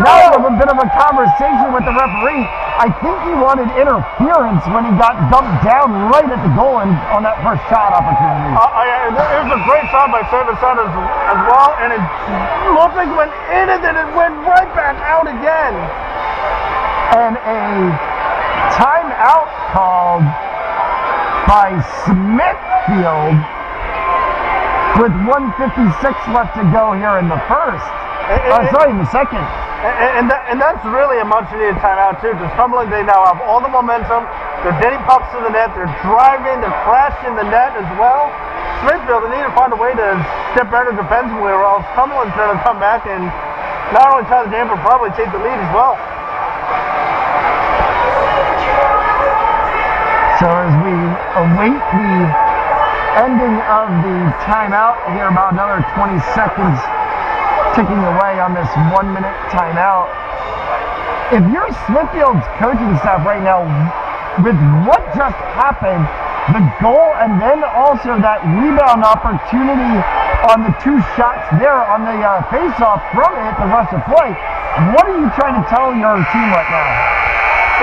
now with a bit of a conversation with the referee. I think he wanted interference when he got dumped down right at the goal on that first shot opportunity. It was a great shot by Saberson as well, and it looked like it went in and then it went right back out again. And a timeout called by Smithfield with 1:56 left to go here in the first. In the second. And that's really a much-needed timeout, too, because Cumberland, they now have all the momentum. They're getting pucks to the net. They're driving. They're crashing the net as well. Smithfield, they need to find a way to get better defensively, or else Cumberland's going to come back and not only tie the game, but probably take the lead as well. So as we await the ending of the timeout, here about another 20 seconds ticking away on this 1-minute timeout. If you're Smithfield's coaching staff right now, with what just happened, the goal and then also that rebound opportunity on the 2 shots there on the face-off from it, the rush of play, what are you trying to tell your team right now?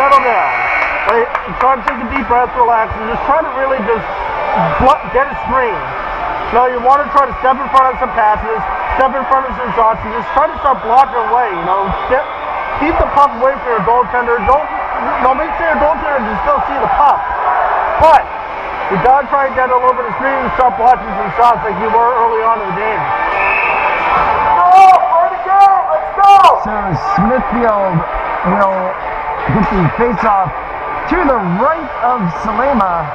Settle down. Try to take a deep breath, relax, and just try to really just get a screen. No, you want to try to step in front of some passes, step in front of some shots, and just try to start blocking away. Keep the puck away from your goaltender. Don't make sure your goaltender can still see the puck. But you gotta try and get a little bit of screen and start blocking some shots like you were early on in the game. Let's go! So Smithfield will get the face-off to the right of Salema.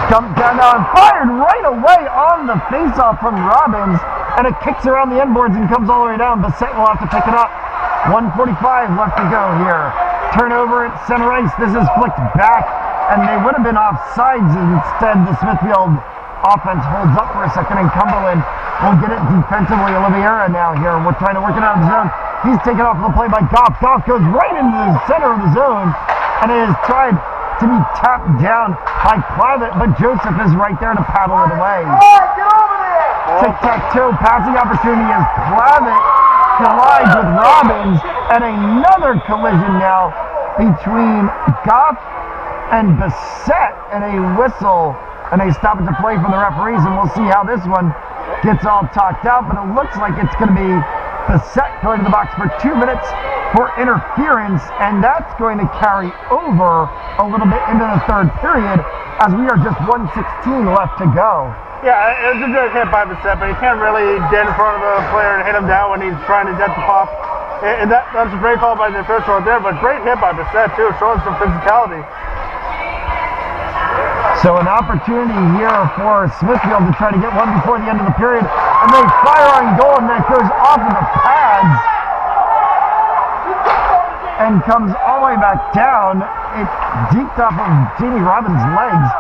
Dumped down now and fired right away on the face-off from Robbins. And it kicks around the end boards and comes all the way down. Bassett will have to pick it up. 1:45 left to go here. Turnover at center ice. This is flicked back, and they would have been offsides. Instead, the Smithfield offense holds up for a second, and Cumberland will get it defensively. Oliveira now here. We're trying to work it out of the zone. He's taken off the play by Goff. Goff goes right into the center of the zone, and it is tried to be tapped down by Clavitt, but Joseph is right there to paddle it away. Tic-tac-toe passing opportunity as Clavitt collides with Robbins, and another collision now between Goff and Bassett, and a whistle and a stoppage of play from the referees, and we'll see how this one gets all talked out, but it looks like it's going to be Bassett going to the box for 2 minutes for interference, and that's going to carry over a little bit into the third period as we are just 1:16 left to go. Yeah, it was a good hit by Bassett, but he can't really get in front of the player and hit him down when he's trying to get the puck. And that's a great call by the official right there, but great hit by Bassett too, showing some physicality. So an opportunity here for Smithfield to try to get one before the end of the period, and they fire on goal, and that goes off of the pads and comes all the way back down. It deked off of Jamie Robbins' legs.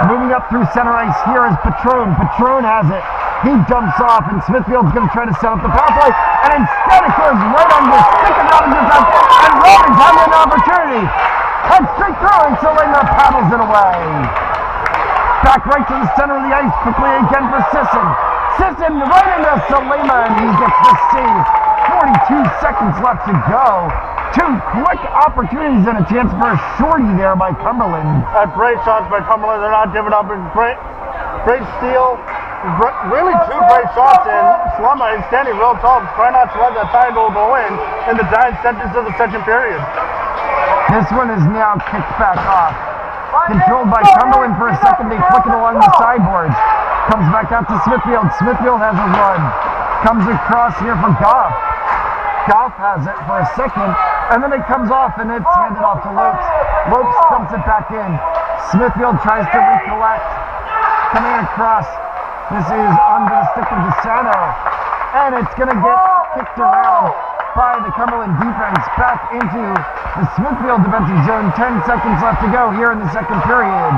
Moving up through center ice here is Patron. Patron has it. He dumps off, and Smithfield's going to try to set up the power play, and instead it goes right on the stick of Robbins' head, and Robbins has an opportunity. Head straight through, and Selena paddles it away. Back right to the center of the ice, quickly again for Sisson. Sisson right into Selena, and he gets the save. 42 seconds left to go. Two quick opportunities and a chance for a shorty there by Cumberland. Great shots by Cumberland. They're not giving up. Great steal. Really two great shots, and Slumma is standing real tall. Try not to let that tie goal go in the Giants' sentence of the second period. This one is now kicked back off. Controlled by Cumberland for a second. They flick it along the sideboards. Comes back out to Smithfield. Smithfield has a run. Comes across here for Goff. Goff has it for a second, and then it comes off, and it's handed off to Lopes. Lopes dumps it back in. Smithfield tries to recollect. Coming across. This is under the stick of DeSano, and it's going to get kicked around by the Cumberland defense back into the Smithfield defensive zone. 10 seconds left to go here in the second period.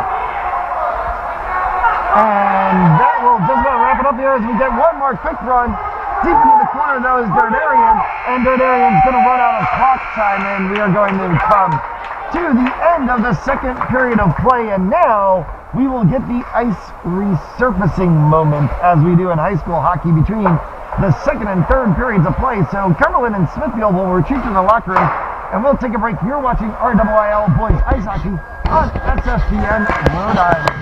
And that will just about wrap it up here as we get one more quick run. Deep into the corner, though, is Dardarian, and Dardarian's going to run out of clock time, and we are going to come to the end of the second period of play, and now we will get the ice resurfacing moment as we do in high school hockey between the second and third periods of play. So Cumberland and Smithfield will retreat to the locker room, and we'll take a break. You're watching RIIL Boys Ice Hockey on SFPN Rhode Island.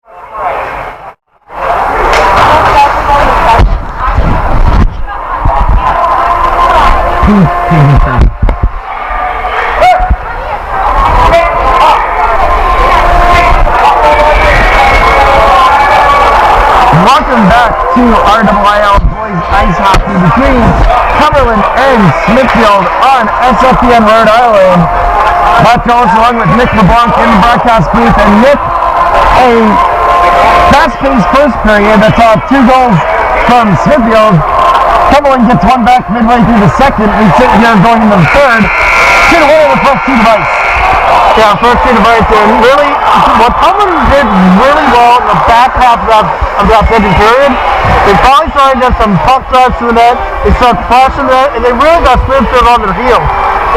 Welcome back to RIIL Boys Ice Hockey between Cumberland and Smithfield on SFPN Rhode Island. Matt Jones along with Nick LeBlanc in the broadcast booth, and Nick, a fast-paced first period that saw 2 goals from Smithfield. Cumberland gets one back midway through the second. We sit here going into the third. 2-1 in the first 2 device. Yeah, first 2 device, and really, what Cumberland did really well in the back half of that second period, they finally started to get some puck drives to the net, they started flashing the net, and they really got Smithfield on their heels.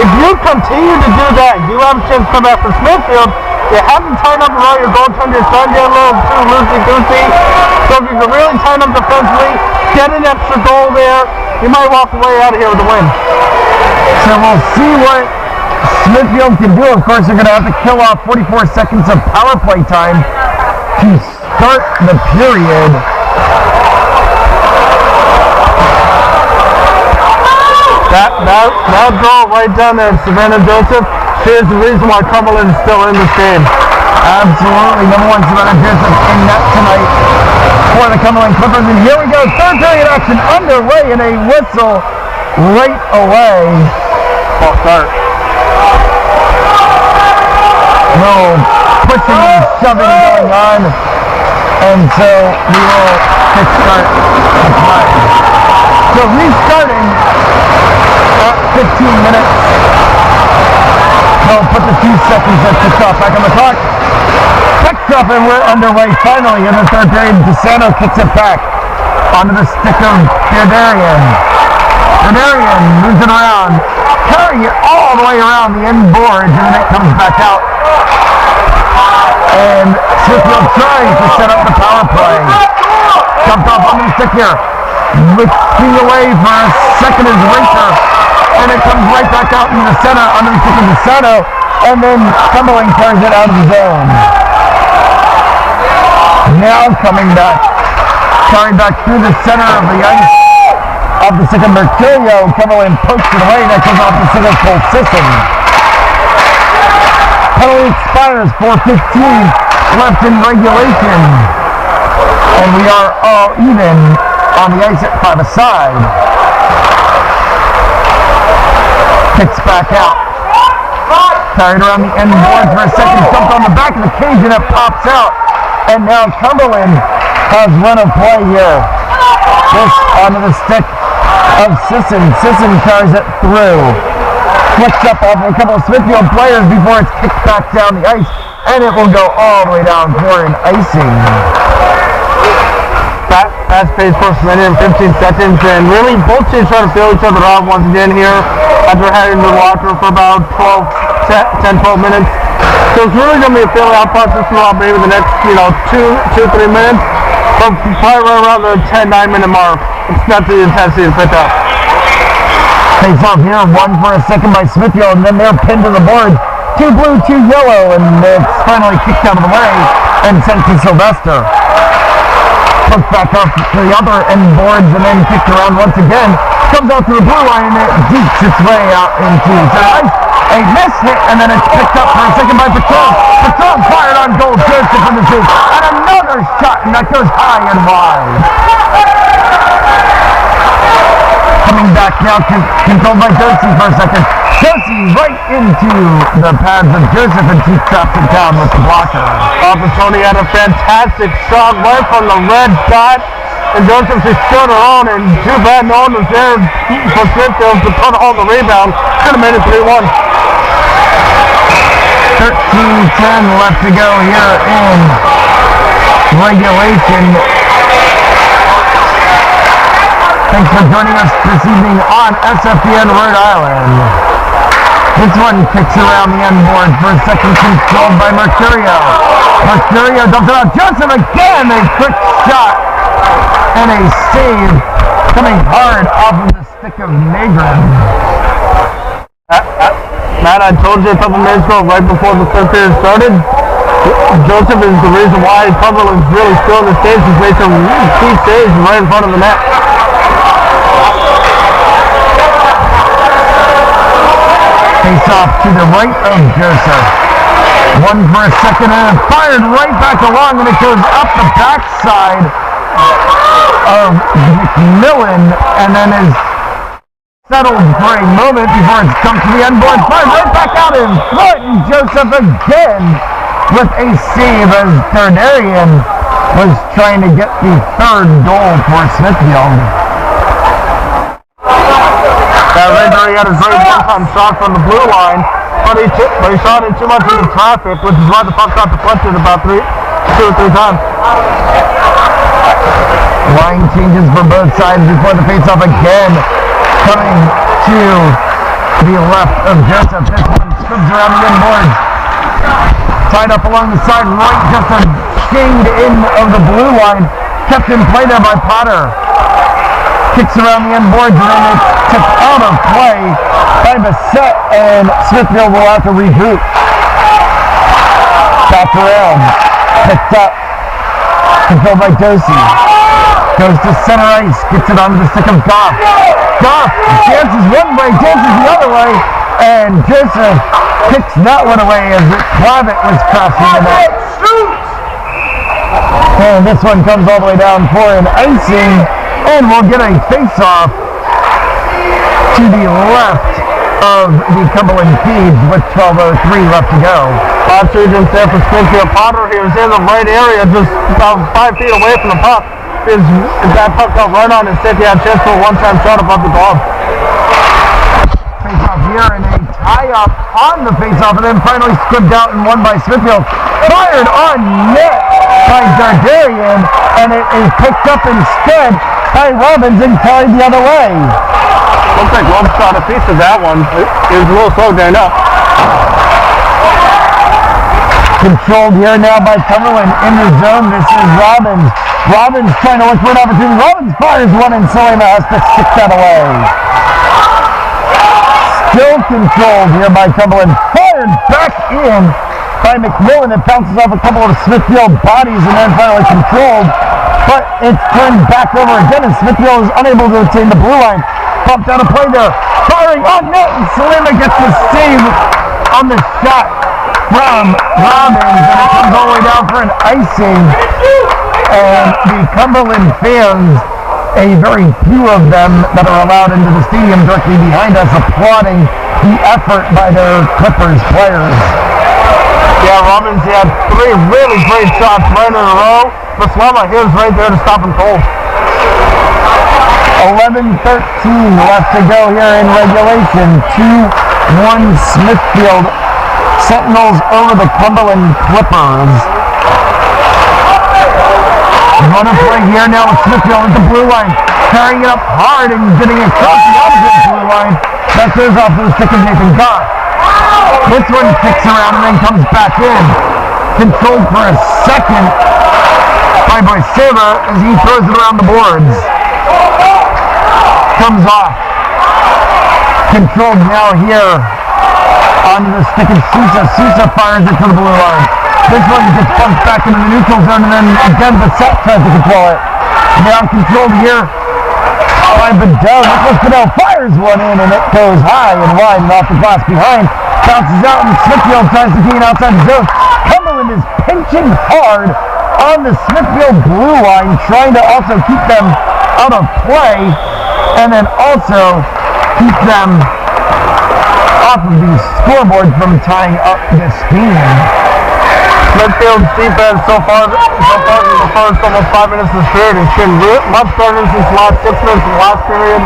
If you continue to do that, you have a chance to come back from Smithfield. You haven't tied up around your goaltender, you're starting to get a little too loosey-goosey. So if you can really tighten up defensively, get an extra goal there, you might walk away out of here with a win. So we'll see what Smithfield can do. Of course, they're going to have to kill off 44 seconds of power play time to start the period. That goal right down there, Savannah Joseph, is the reason why Cumberland is still in this game. Absolutely. Number 1, Savannah Joseph in net tonight for the Cumberland Clippers. And here we go. Third period action underway, and a whistle right away. False start. No pushing and shoving going on. And so we will kickstart the play. So restarting at 15 minutes. They'll put the 2 seconds that kicked off back on the clock. Kicked up, and we're underway finally in the third period. DeSanto kicks it back onto the stick of Gerdarian. Gerdarian moves it around, carrying it all the way around the end boards, and then it comes back out. And Smithfield trying to set up the power play. Jumped off on the stick here. Whipping away for a second is Rinker. And it comes right back out in the center under the stick of DeSanto. And then Cumberland carries it out of the zone. Now coming back. Carrying back through the center of the ice of the stick of Mercurio. Cumberland pokes it away. That comes off the stick of Cole Sisson. Penalty expires, 4:15 left in regulation. And we are all even on the ice at 5-a-side. Kicks back out. Carried around the end board for a second, jumped on the back of the cage, and it pops out. And now Cumberland has run a play here. This onto the stick of Sisson. Sisson carries it through. Flicks up off a couple of Smithfield players before it's kicked back down the ice, and it will go all the way down for an icing. Fast-paced first minute and 15 seconds, and really both teams trying to fill each other out once again here after heading to the locker for about 10-12 minutes. So it's really going to be a fill out process for maybe the next 2-3 minutes, but probably right around the 10-9 minute mark. It's not the intensity to pick up. Face off here, 1 for a second by Smithfield, and then they're pinned to the board. 2 blue, 2 yellow, and it's finally kicked out of the way and sent to Sylvester. Poked back up to the other end boards and then kicked around once again. Comes out to the blue line and it deeps its way out into center ice. A miss hit, and then it's picked up for a second by Patron. Patron fired on goal, Joseph in the shoot, and another shot, and that goes high and wide. Coming back now, controlled by Josie for a second. Josie right into the pads of Joseph, and she traps it down with the blocker. Patron had a fantastic shot right from the red dot, and Joseph just stood her on, and too bad no one was there for Smithfield to put on the rebound. Could have made it 3-1. 13-10 left to go here in regulation. Thanks for joining us this evening on SFPN Rhode Island. This one kicks around the end board for a second, controlled by Mercurio. Mercurio dumps it out. Joseph again, a quick shot and a save coming hard off of the stick of Negrin. Matt, I told you a couple minutes ago, right before the third period started, Joseph is the reason why Cumberland's really still in the stage. He's made some key saves right in front of the net. Face off to the right of Joseph. One for a second and fired right back along, and it goes up the backside of McMillan and then is settled for a moment before it's come to the end board. Fired right back out in front, and Joseph again with a save as Dardarian was trying to get the third goal for Smithfield. He had his very one-time shot from the blue line, but he shot it too much into traffic, which is why the puck got deflected about two or three times. Line changes for both sides before the face-off again. Coming to the left of Joseph. This one scrubs around the inboards. Tied up along the side right, just a shade in of the blue line. Kept in play there by Potter. Kicks around the inboards and then it's tipped out of play by Bassett, and Smithfield will have to reboot. Back around. Picked up. Controlled by Dosey. Goes to center ice. Gets it onto the stick of Goff. Goff dances one way, dances the other way, and Joseph kicks that one away as Clavitt was crossing the net. And this one comes all the way down for an icing, and we'll get a face-off to the left of the Cumberland Keys with 12:03 left to go. Bob Surgeon there for Smithfield. Potter, he was in the right area, just about 5 feet away from the puck. If that puck got right on his stick, he had a chance for a one-time shot above the glove. Face-off here and a tie-up on the face-off, and then finally squibbed out and won by Smithfield. Fired on net by Dardarian, and it is picked up instead by Robbins and carried the other way. Looks like Robbins got a piece of that one. It was a little slow down up. Controlled here now by Cumberland in the zone. This is Robbins. Robbins trying to look for an opportunity. Robbins fires one and Salema has to stick that away. Still controlled here by Cumberland. Fired back in by McMillan. It bounces off a couple of Smithfield bodies and then finally controlled. But it's turned back over again and Smithfield is unable to attain the blue line. Bumped out of play there. Firing on net and Salema gets the save on the shot from Robbins, and it comes all the way down for an icing. And the Cumberland fans, a very few of them that are allowed into the stadium directly behind us, applauding the effort by their Clippers players. Yeah, Robbins, he had 3 really great shots right in a row. But Slava, he was right there to stop him cold. 11:13 left to go here in regulation. 2-1 Smithfield. Sentinels over the Cumberland Clippers. Run a play here now with Smithfield at the blue line. Carrying it up hard and getting it across the opposite blue line. That goes off to the stick of Nathan Goff. This one kicks around and then comes back in. Controlled for a second by Boiseva as he throws it around the boards. Comes off. Controlled now here onto the stick of Sousa. Sousa fires it to the blue line. This one gets bumped back into the neutral zone and then again Bassett tries to control it. Now controlled here by Bedell. Nicholas Bedell fires one in and it goes high and wide and off the glass behind. Bounces out and Smithfield tries to gain outside the zone. Cumberland is pinching hard on the Smithfield blue line, trying to also keep them out of play and then also keep them off of the scoreboard from tying up this game. Smithfield's defense so far in the first almost 5 minutes of this period has been much better since the last 6 minutes of the last period.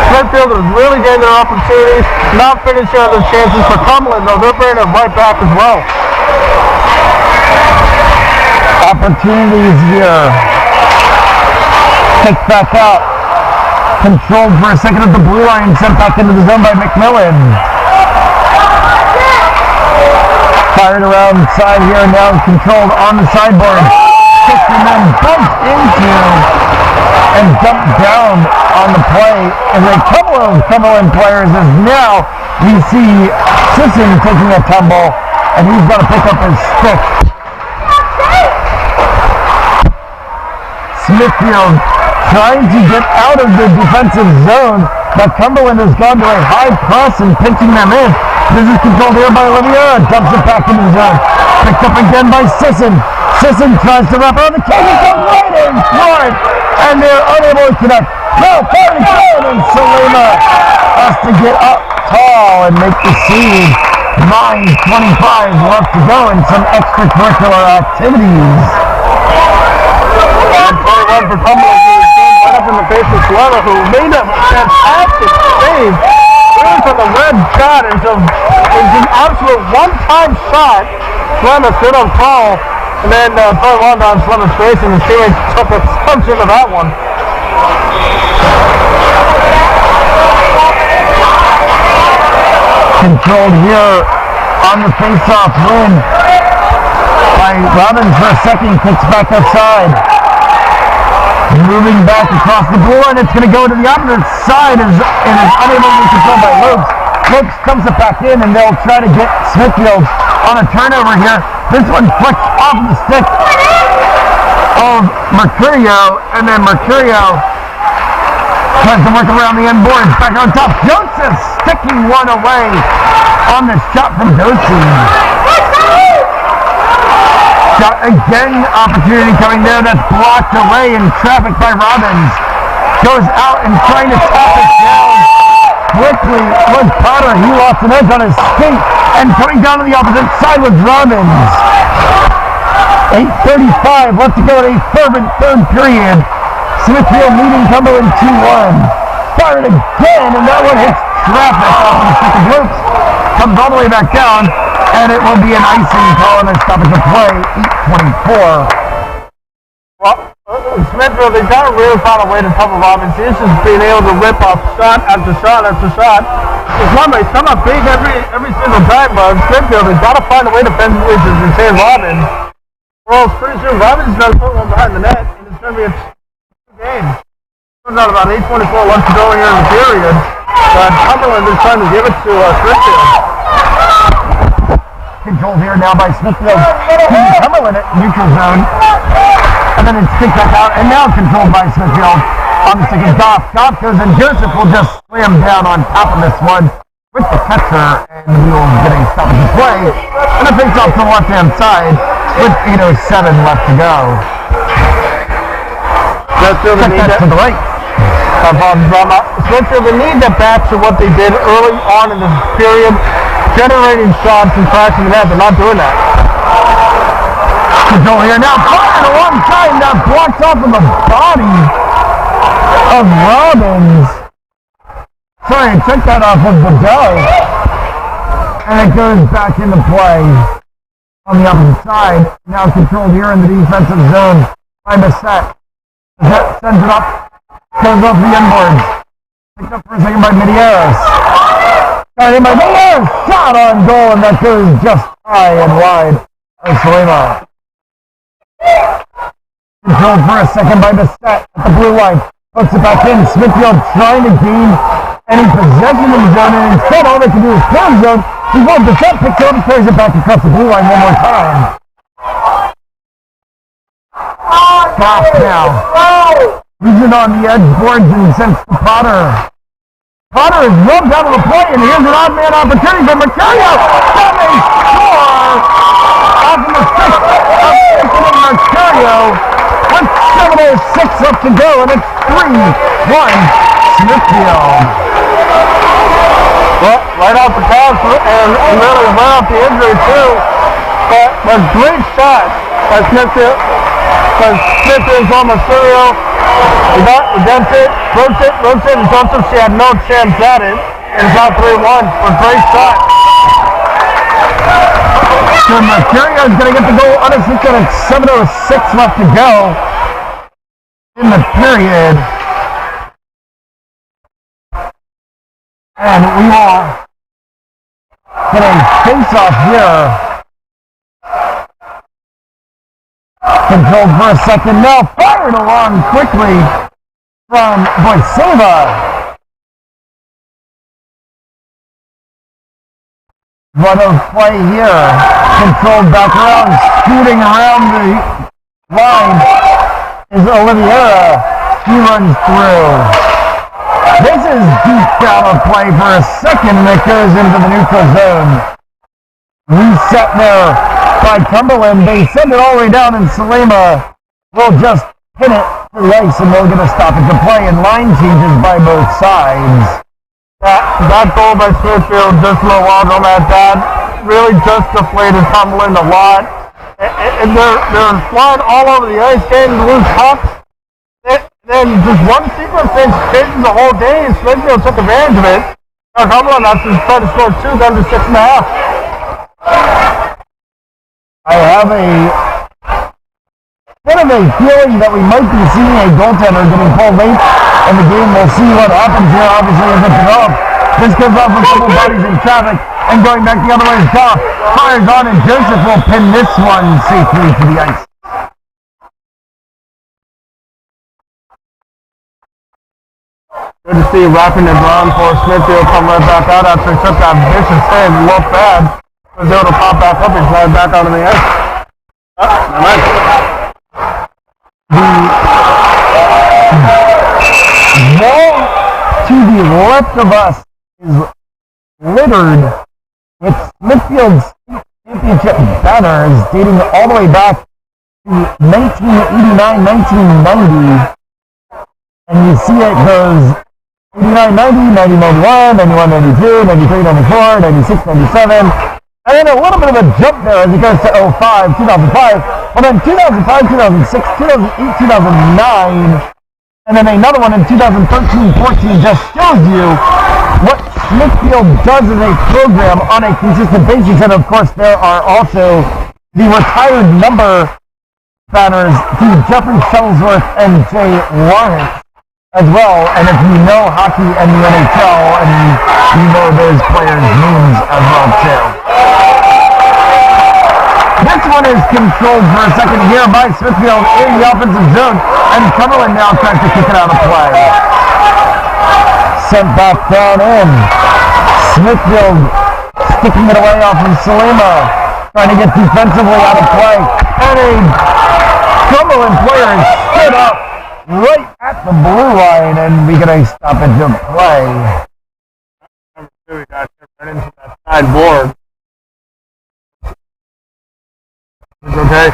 Smithfield is really getting their opportunities, not finishing out their chances. For Cumberland, though, they're bringing it right back as well. Opportunities here. Kicked back out. Controlled for a second at the blue line, sent back into the zone by McMillan. Fired around the side here, now controlled on the sideboard. Kicked and then bumped into and dumped down on the play. And a couple of Cumberland players as now we see Sisson taking a tumble and he's going to pick up his stick Smithfield trying to get out of the defensive zone, but Cumberland has gone to a high press and pinching them in. This is controlled here by Oliviera, dumps it back into the zone. Picked up again by Sisson. Sisson tries to wrap around the cage and goes right in front, and they're unable to connect. No, fire again, and Salima has to get up tall and make the seed. 9:25 left to go in some extracurricular activities. And 21 for Cumberland, who was being right up in the face of Salima, who made a fantastic save. Really from the red shot. It was an absolute one-time shot. Salima stood up tall, and then 21 on Slima's face, and his teammates took exception to that one. Controlled here on the face-off win by Robbins for a second, kicks back outside. Moving back across the blue line, it's going to go to the opposite side and is unable to be controlled by Lopes. Lopes comes it back in, and they'll try to get Smithfield on a turnover here. This one flicks off the stick of Mercurio, and then Mercurio tries to work around the end boards, back on top. Joseph sticking one away on the shot from Doty. Shot again, opportunity coming there, that's blocked away in traffic by Robbins. Goes out and trying to tap it down quickly was Potter. He lost an edge on his skate, and coming down to the opposite side was Robbins. 8:35 left to go in a fervent third period. Smithfield leading Cumberland 2-1. Fired again, and that one hits traffic off of the stick of Lopes. Comes all the way back down, and it will be an icing call and a stoppage of play. 8:24. Well, Smithfield, they've got to really find a way to cover Robbins. He's just being able to rip off shot after shot after shot. They come up big every single time, but Smithfield, they've got to find a way defensively to contain Robbins. Well, pretty soon Robbins is going to put one behind the net, and it's going to be a game. Comes out about 8:24 left to go here in the period. But Cumberland is trying to give it to Smithfield. Controlled here now by Smithfield. Cumberland at neutral zone. And then it's kicked back out, and now controlled by Smithfield. On the stick is Goff. Goff goes, and Joseph will just slam down on top of this one with the catcher, and he will get a stoppage of play. And a face off to the left-hand side with 8:07 left to go. Smithfield to the right. Smithfield, they need to back to what they did early on in the period, generating shots and crashing the net. They're not doing that. Control here now, firing a long time, now blocked off of the body of Robbins. Sorry, check that off of the dough. And it goes back into play on the opposite side. Now controlled here in the defensive zone by Bissett. Bissett sends it up. Goes off the inboard. Picked up for a second by Medeiros. Got in by Medeiros. Shot on goal, and that goes just high and wide. Salima. Controlled for a second by Bissett at the blue line. Puts it back in. Smithfield trying to gain any possession in the zone, and instead all they can do is clear the zone. Before Bissett picks it up and carries it back across the blue line one more time. Goff now. Using on the edge boards and sends to Potter. Potter is rubbed out of the play, and here's an odd man opportunity for Mercurio. That may score off of the stick of Mercurio with 7:06 left to go, and it's 3-1 Smithfield. Well, right off the pass, and really right off the injury too. But great shot by Smithfield. Because Smithfield's on Mercurio. He against it, ropes it, and Joseph, she had no chance at it. And it's out 3-1 for a great shot. So Mercurio is going to get the goal unassisted at 7:06 left to go in the period. And we will get a face-off here. Controlled for a second now, fired along quickly from Boiseva. Run of play here. Controlled back around, scooting around the line is Oliveira. He runs through. This is deep down a play for a second, and it goes into the neutral zone. Reset there by Cumberland. They send it all the way down, and Salema will just pin it to the ice, and they'll get a stoppage of play, and line changes by both sides. That goal by Smithfield just a little wild on that really just deflated Cumberland a lot. And they're flying all over the ice, getting loose pucks. Then just one sequence changes the whole day, and Smithfield took advantage of it. Now Cumberland has to try to score 2 down to 6.5. I have a bit of a feeling that we might be seeing a goaltender getting pulled late in the game. We'll see what happens here, obviously, as it develops. This comes off a couple bodies in traffic, and going back the other way is Goff. Fires on, and Joseph will pin this one safely to the ice. Good to see wrapping it around for Smithfield come right back out after he took that vicious hit and looked bad. Was able to pop back up and slide back out on the ice. The wall to the left of us is littered with Smithfield's championship banners dating all the way back to 1989, 1990. And you see it goes 89, 90, 90, 91, 91, 92, 93, 94, 96, 97. And then a little bit of a jump there as it goes to 05, 2005. And then 2005, 2006, 2008, 2009. And then another one in 2013-14 just shows you what Smithfield does as a program on a consistent basis. And of course, there are also the retired number banners to Jeffrey Shuttlesworth and Jay Lawrence as well. And if you know hockey and the NHL, and you know those players' names as well too. This one is controlled for a second here by Smithfield in the offensive zone, and Cumberland now tries to kick it out of play. Sent back down in. Smithfield sticking it away off of Salema, trying to get defensively out of play. And a Cumberland player is stood up right at the blue line, and we get a stoppage of play. Number 2, he got right into that side board. Okay.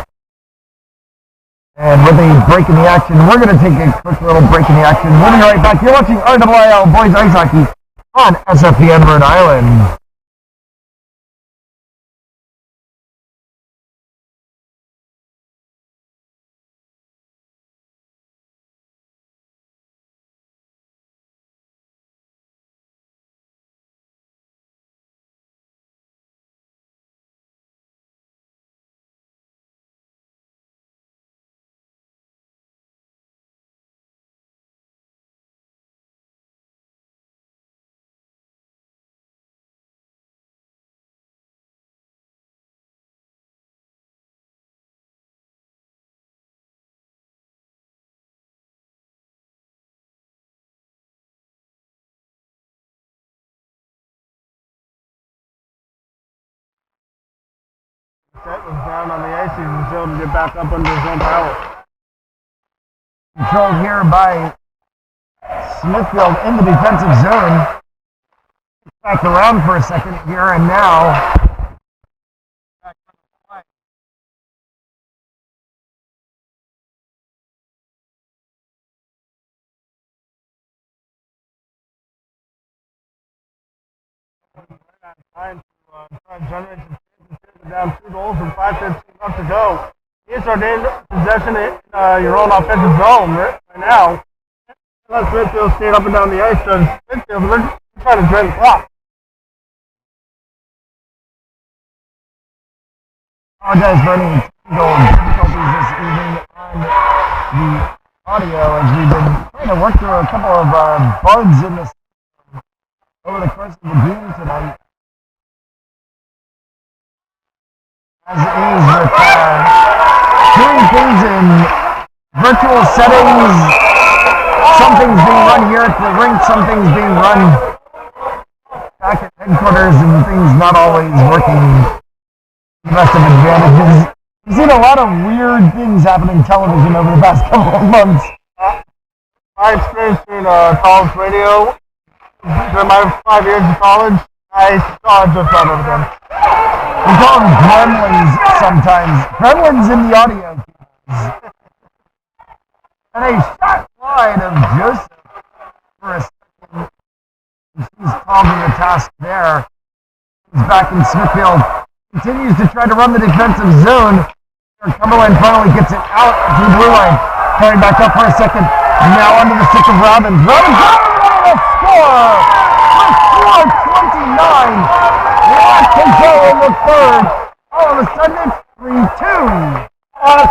And with a break in the action, we're going to take a quick little break in the action. We'll be right back. You're watching RIIL Boys Ice Hockey on SFPN Rhode Island. Set was down on the ice. He was able to get back up under his own power. Controlled here by Smithfield in the defensive zone. Back around for a second here, and now back on the play. Trying to generate some down 2 goals and 5:15 left to go. You start in possession in your own offensive zone right now. Let Smithfield stay up and down the ice. So Smithfield, they're trying to drain the clock. Apologize for any technical difficulties this evening on the audio, as we've been trying to work through a couple of bugs in the system over the course of the game tonight. As is with doing things in virtual settings, some things being run here at the rink, some things being run back at headquarters, and things not always working to the best of advantages. We've seen a lot of weird things happen in television over the past couple of months. My experience in college radio, during my 5 years in college, I saw just about everything. We call them gremlins sometimes. Gremlins in the audio cables. And a shot wide of Joseph for a second. She's solving the task there. He's back in Smithfield. Continues to try to run the defensive zone. Cumberland finally gets it out to the blue line. Carrying back up for a second. Now under the stick of Robbins. Robbins will score! With 4:29 left to go in the third. All of a sudden it's 3-2.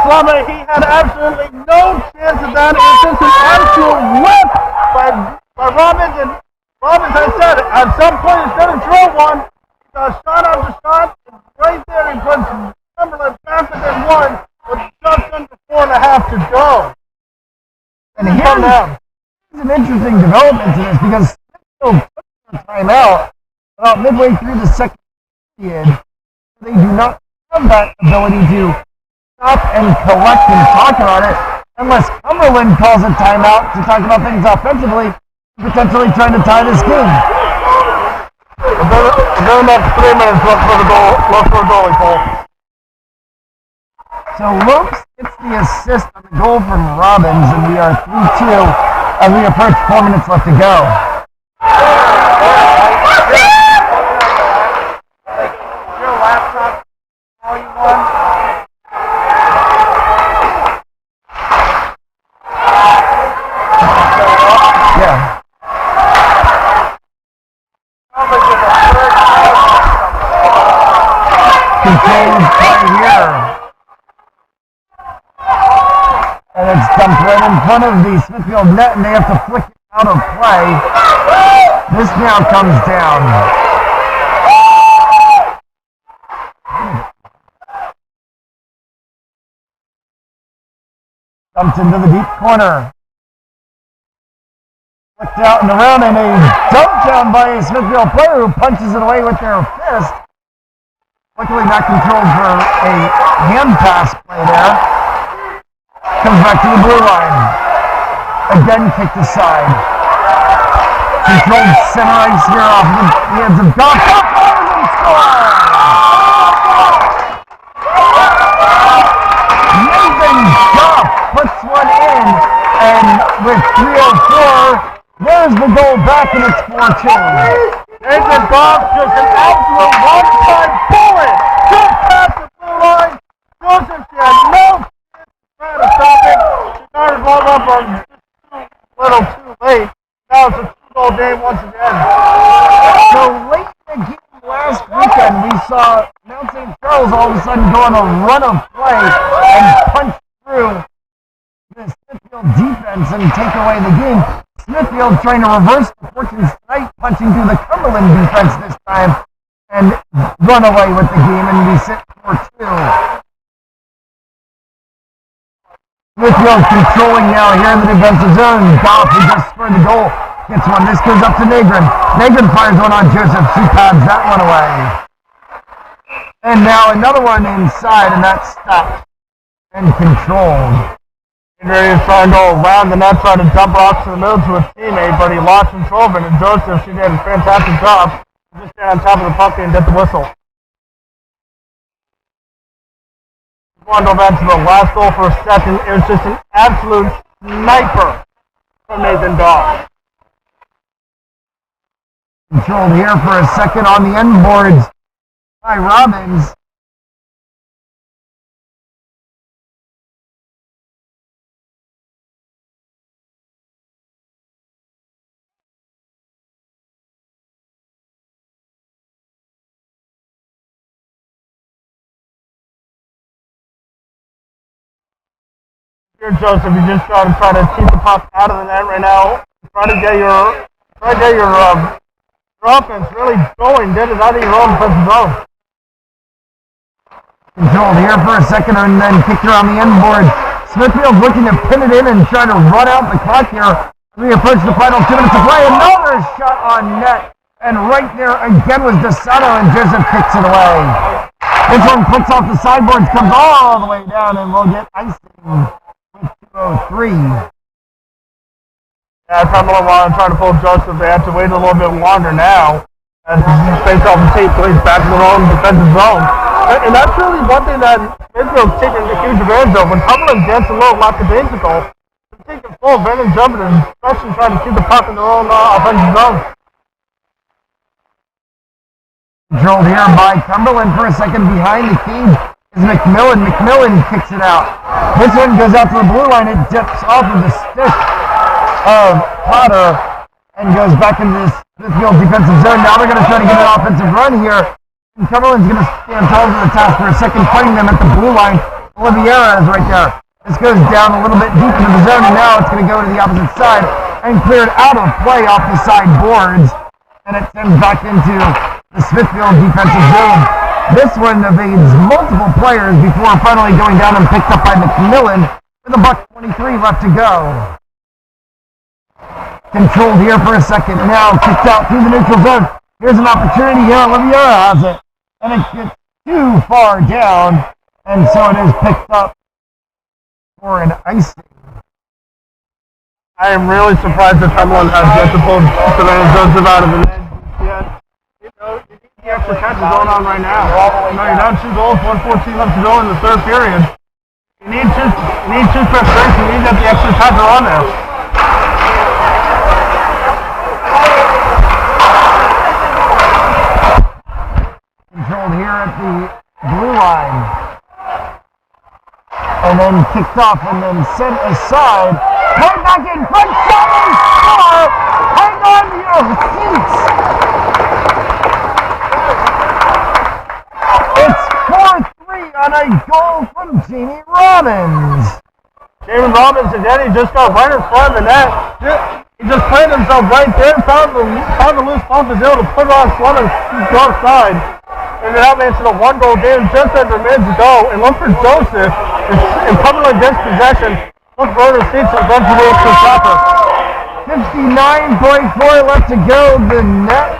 Slumber, he had absolutely no chance of that. It was just an absolute whip by Robbins. And Robbins, I said, at some point he's going to drill one. Shot after shot. And right there he puts Cumberland back within one with just under 4.5 to go. And here's an interesting development to this because Smithfield took their timeout about midway through the second period. They do not have that ability to stop and collect and talk about it unless Cumberland calls a timeout to talk about things offensively, potentially trying to tie this game. We're about 3 minutes left for the goalie goal. So Lopes gets the assist on the goal from Robbins, and we are 3-2 as we approach 4 minutes left to go. Your laptop, all you want. Yeah. Contained play here. And it's dumped right in front of the Smithfield net, and they have to flick it out of play. This now comes down. Dumped into the deep corner. Flicked out and around, and a dump down by a Smithfield player who punches it away with their fist. Luckily not controlled for a hand pass play there. Comes back to the blue line. Again kicked aside. Controlled center ice here off the hands of Goff. Goff and scores! Nathan Goff puts one in, and with 3:04, there's the goal back, and it's 4-2. Nathan Goff just an absolute one-time bullet. Just past the blue line. Joseph, she had no trying to stop it. She got her ball up on just a little too late. Now it's a 2-goal game once again. So late in the game last weekend, we saw Mount St. Charles all of a sudden go on a run of play and punch through the Smithfield defense and take away the game. Smithfield trying to reverse the fortunes tonight, punching through the Cumberland defense this time and run away with the game, and we sit 4-2. Smithfield controlling now here in the defensive zone. Goff, who just scored the goal, gets one. This goes up to Negrin. Negrin fires one on Joseph. She pads that one away. And now another one inside, and that's stopped and controlled. Henry is trying to go around the net, trying to dump rocks in the middle to a teammate, but he lost control of it, and Joseph, she did a fantastic job. Just stand on top of the puck and get the whistle. On to the last goal for a second. It was just an absolute sniper from Nathan Goff. Controlled here for a second on the end boards by Robbins. Here, Joseph, you just try to keep the puck out of the net right now. Try to get your offense really going. Get it out of your own defensive zone. Controlled here for a second and then kicked around the end board. Smithfield looking to pin it in and try to run out the clock here. We approach the final 2 minutes of play. Another shot on net. And right there again was DeSato, and Joseph kicks it away. This one clicks off the sideboards, comes all the way down, and we'll get icing with 2:03. Yeah, Cumberland want to try to pull Joseph. They have to wait a little bit longer now as face off and take plays back in their own defensive zone. And that's really one thing that Smithfield's taking a huge advantage of. When Cumberland gets a little lackadaisical, they're taking full advantage of it, and especially trying to keep the puck in their own offensive zone. Controlled here by Cumberland for a second. Behind the cage is McMillan. McMillan kicks it out. This one goes out to the blue line. It dips off of the stick of Potter and goes back into this Smithfield defensive zone. Now they're going to try to get an offensive run here. And Cumberland's going to stand tall to the task for a second, fighting them at the blue line. Oliveira is right there. This goes down a little bit deep into the zone, and now it's going to go to the opposite side and cleared out of play off the side boards. And it sends back into the Smithfield defensive zone. This one evades multiple players before finally going down and picked up by McMillan with a $1.23 left to go. Controlled here for a second. Now kicked out through the neutral zone. Here's an opportunity here. Oliveira has it. And it gets too far down. And so it is picked up for an icing. I am really surprised that Cumberland has yet to pull Savannah Joseph out of it. Yeah, you know, the extra catch is going on right now. You know, you're down 2 goals, 1:14 left to go in the third period. You need two frustration. You need that the extra catch are on there. Controlled here at the blue line. And then kicked off and then sent aside. Right back in front, shot and score! Hang on to your seats! It's 4-3 on a goal from Jamie Robbins. Jamie Robbins again, he just got right in front of the net. He just played himself right there, found the loose puck, was able to put it on Slum and go outside. And now makes it a 1-goal game just under minutes to go. And look for Joseph. And Cumberland gets possession. Look for the seats and run to the extra stopper. 59.4 left to go. The net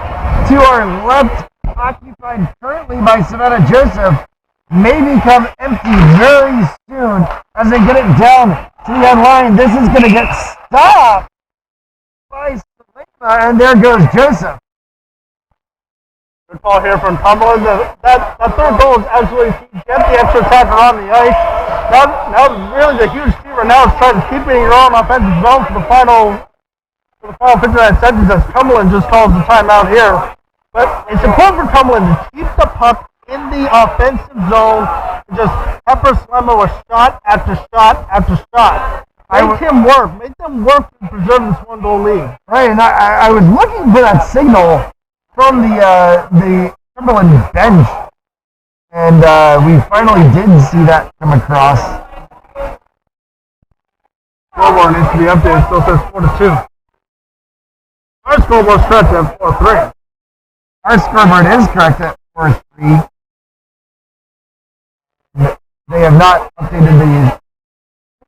to our left, occupied currently by Savannah Joseph, may become empty very soon as they get it down to the end line. This is going to get stopped by Selena, and there goes Joseph. Good ball here from Cumberland. That third goal is absolutely key. Get the extra attacker on the ice. Now really the huge key right now is trying to keep it in your own offensive zone for the final 59 seconds as Cumberland just calls the timeout here. But it's important for Cumberland to keep the puck in the offensive zone and just pepper Slemmer with shot after shot after shot. Make him work. Make them work to preserve this 1-goal lead. Right, and I was looking for that signal from the Cumberland bench, and we finally did see that come across. Scoreboard needs to be updated. It still says 4-2. Our scoreboard's correct at 4-3. Our scoreboard is correct at 4-3. They have not updated the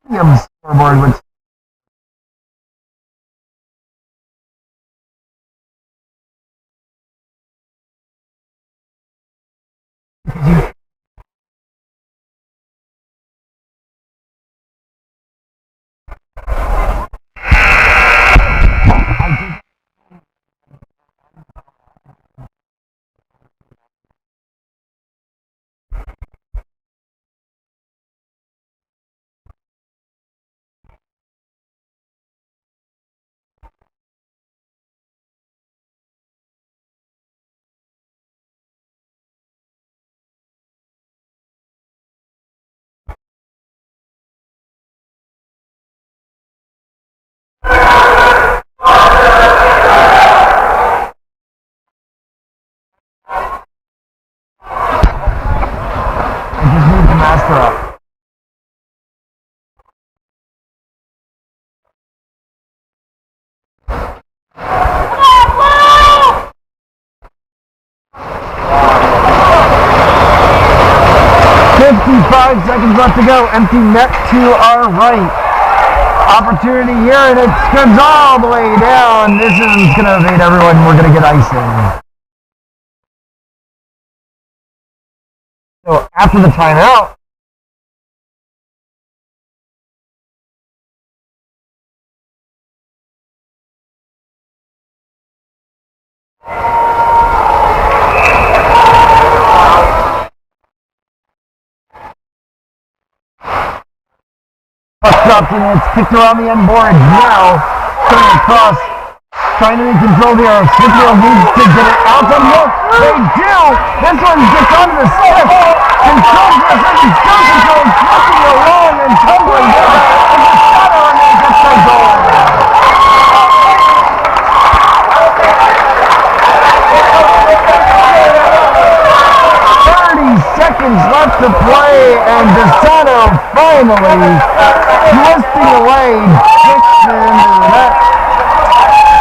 stadium scoreboard, which master up. $55 seconds left to go. Empty net to our right. Opportunity here, and it comes all the way down. This is going to evade everyone. We're going to get icing. So after the timeout, puck dropped and it's kicked around the end board. Now, coming across, trying to make control here. Smithfield needs to get it out the hook. They do! This one gets onto the stick. Controlled for a second, still controlled, flipping along and tumbling down. It's a shadow and they get the goal. 30 seconds left to play, and DeSato finally twisting away, kicks it into the net,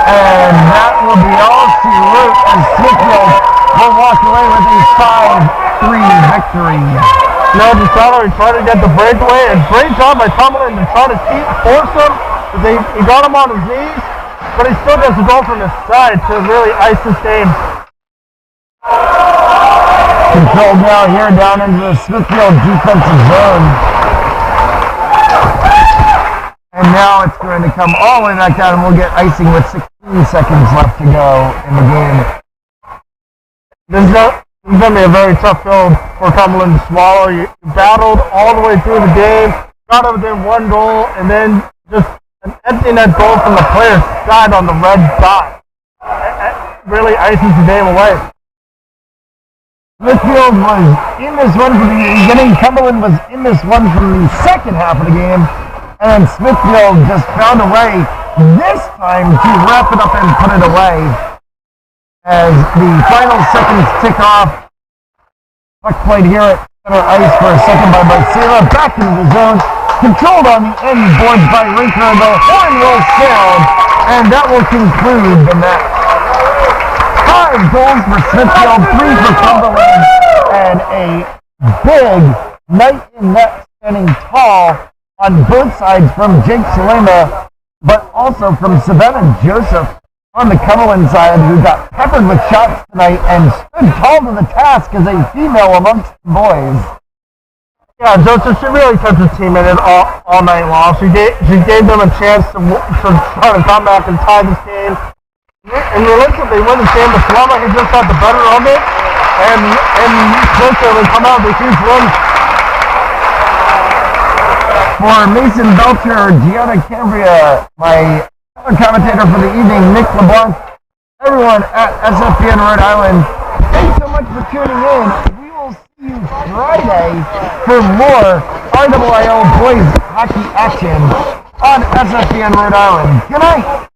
and that will be all she wrote as Smithfield will walk away with a 5-3 victory. Now DeSato tried to get the breakaway, and great job by Cumberland to try to force him. He got him on his knees, but he still gets a goal from his side to really ice this game. Controlled now here down into the Smithfield defensive zone. And now it's going to come all the way back down and we'll get icing with 16 seconds left to go in the game. This is going to be a very tough field for Cumberland to swallow. You battled all the way through the game, got up within one goal, and then just an empty net goal from the player's side on the red dot. It really ices the game away. Smithfield was in this one from the beginning. Cumberland was in this one from the second half of the game. And Smithfield just found a way this time to wrap it up and put it away. As the final seconds tick off. Puck played here at center ice for a second by Marcela. Back into the zone. Controlled on the end boards by Rinker. The horn will sound. And that will conclude the match. 5 goals for Smithfield, 3 for Cumberland, and a big night in net standing tall on both sides from Jake Salema, but also from Savannah Joseph on the Cumberland side, who got peppered with shots tonight and stood tall to the task as a female amongst the boys. Yeah, Joseph, she really kept the team in it all night long. She gave them a chance to try to come back and tie this game. And realistically, when the game was slower, he just got the better of it, and Smithfield would come out with a huge win. For Mason Belcher, Gianna Cambria, my commentator for the evening, Nick LeBlanc, everyone at SFPN Rhode Island, thanks so much for tuning in. We will see you Friday for more RIIL boys hockey action on SFPN Rhode Island. Good night.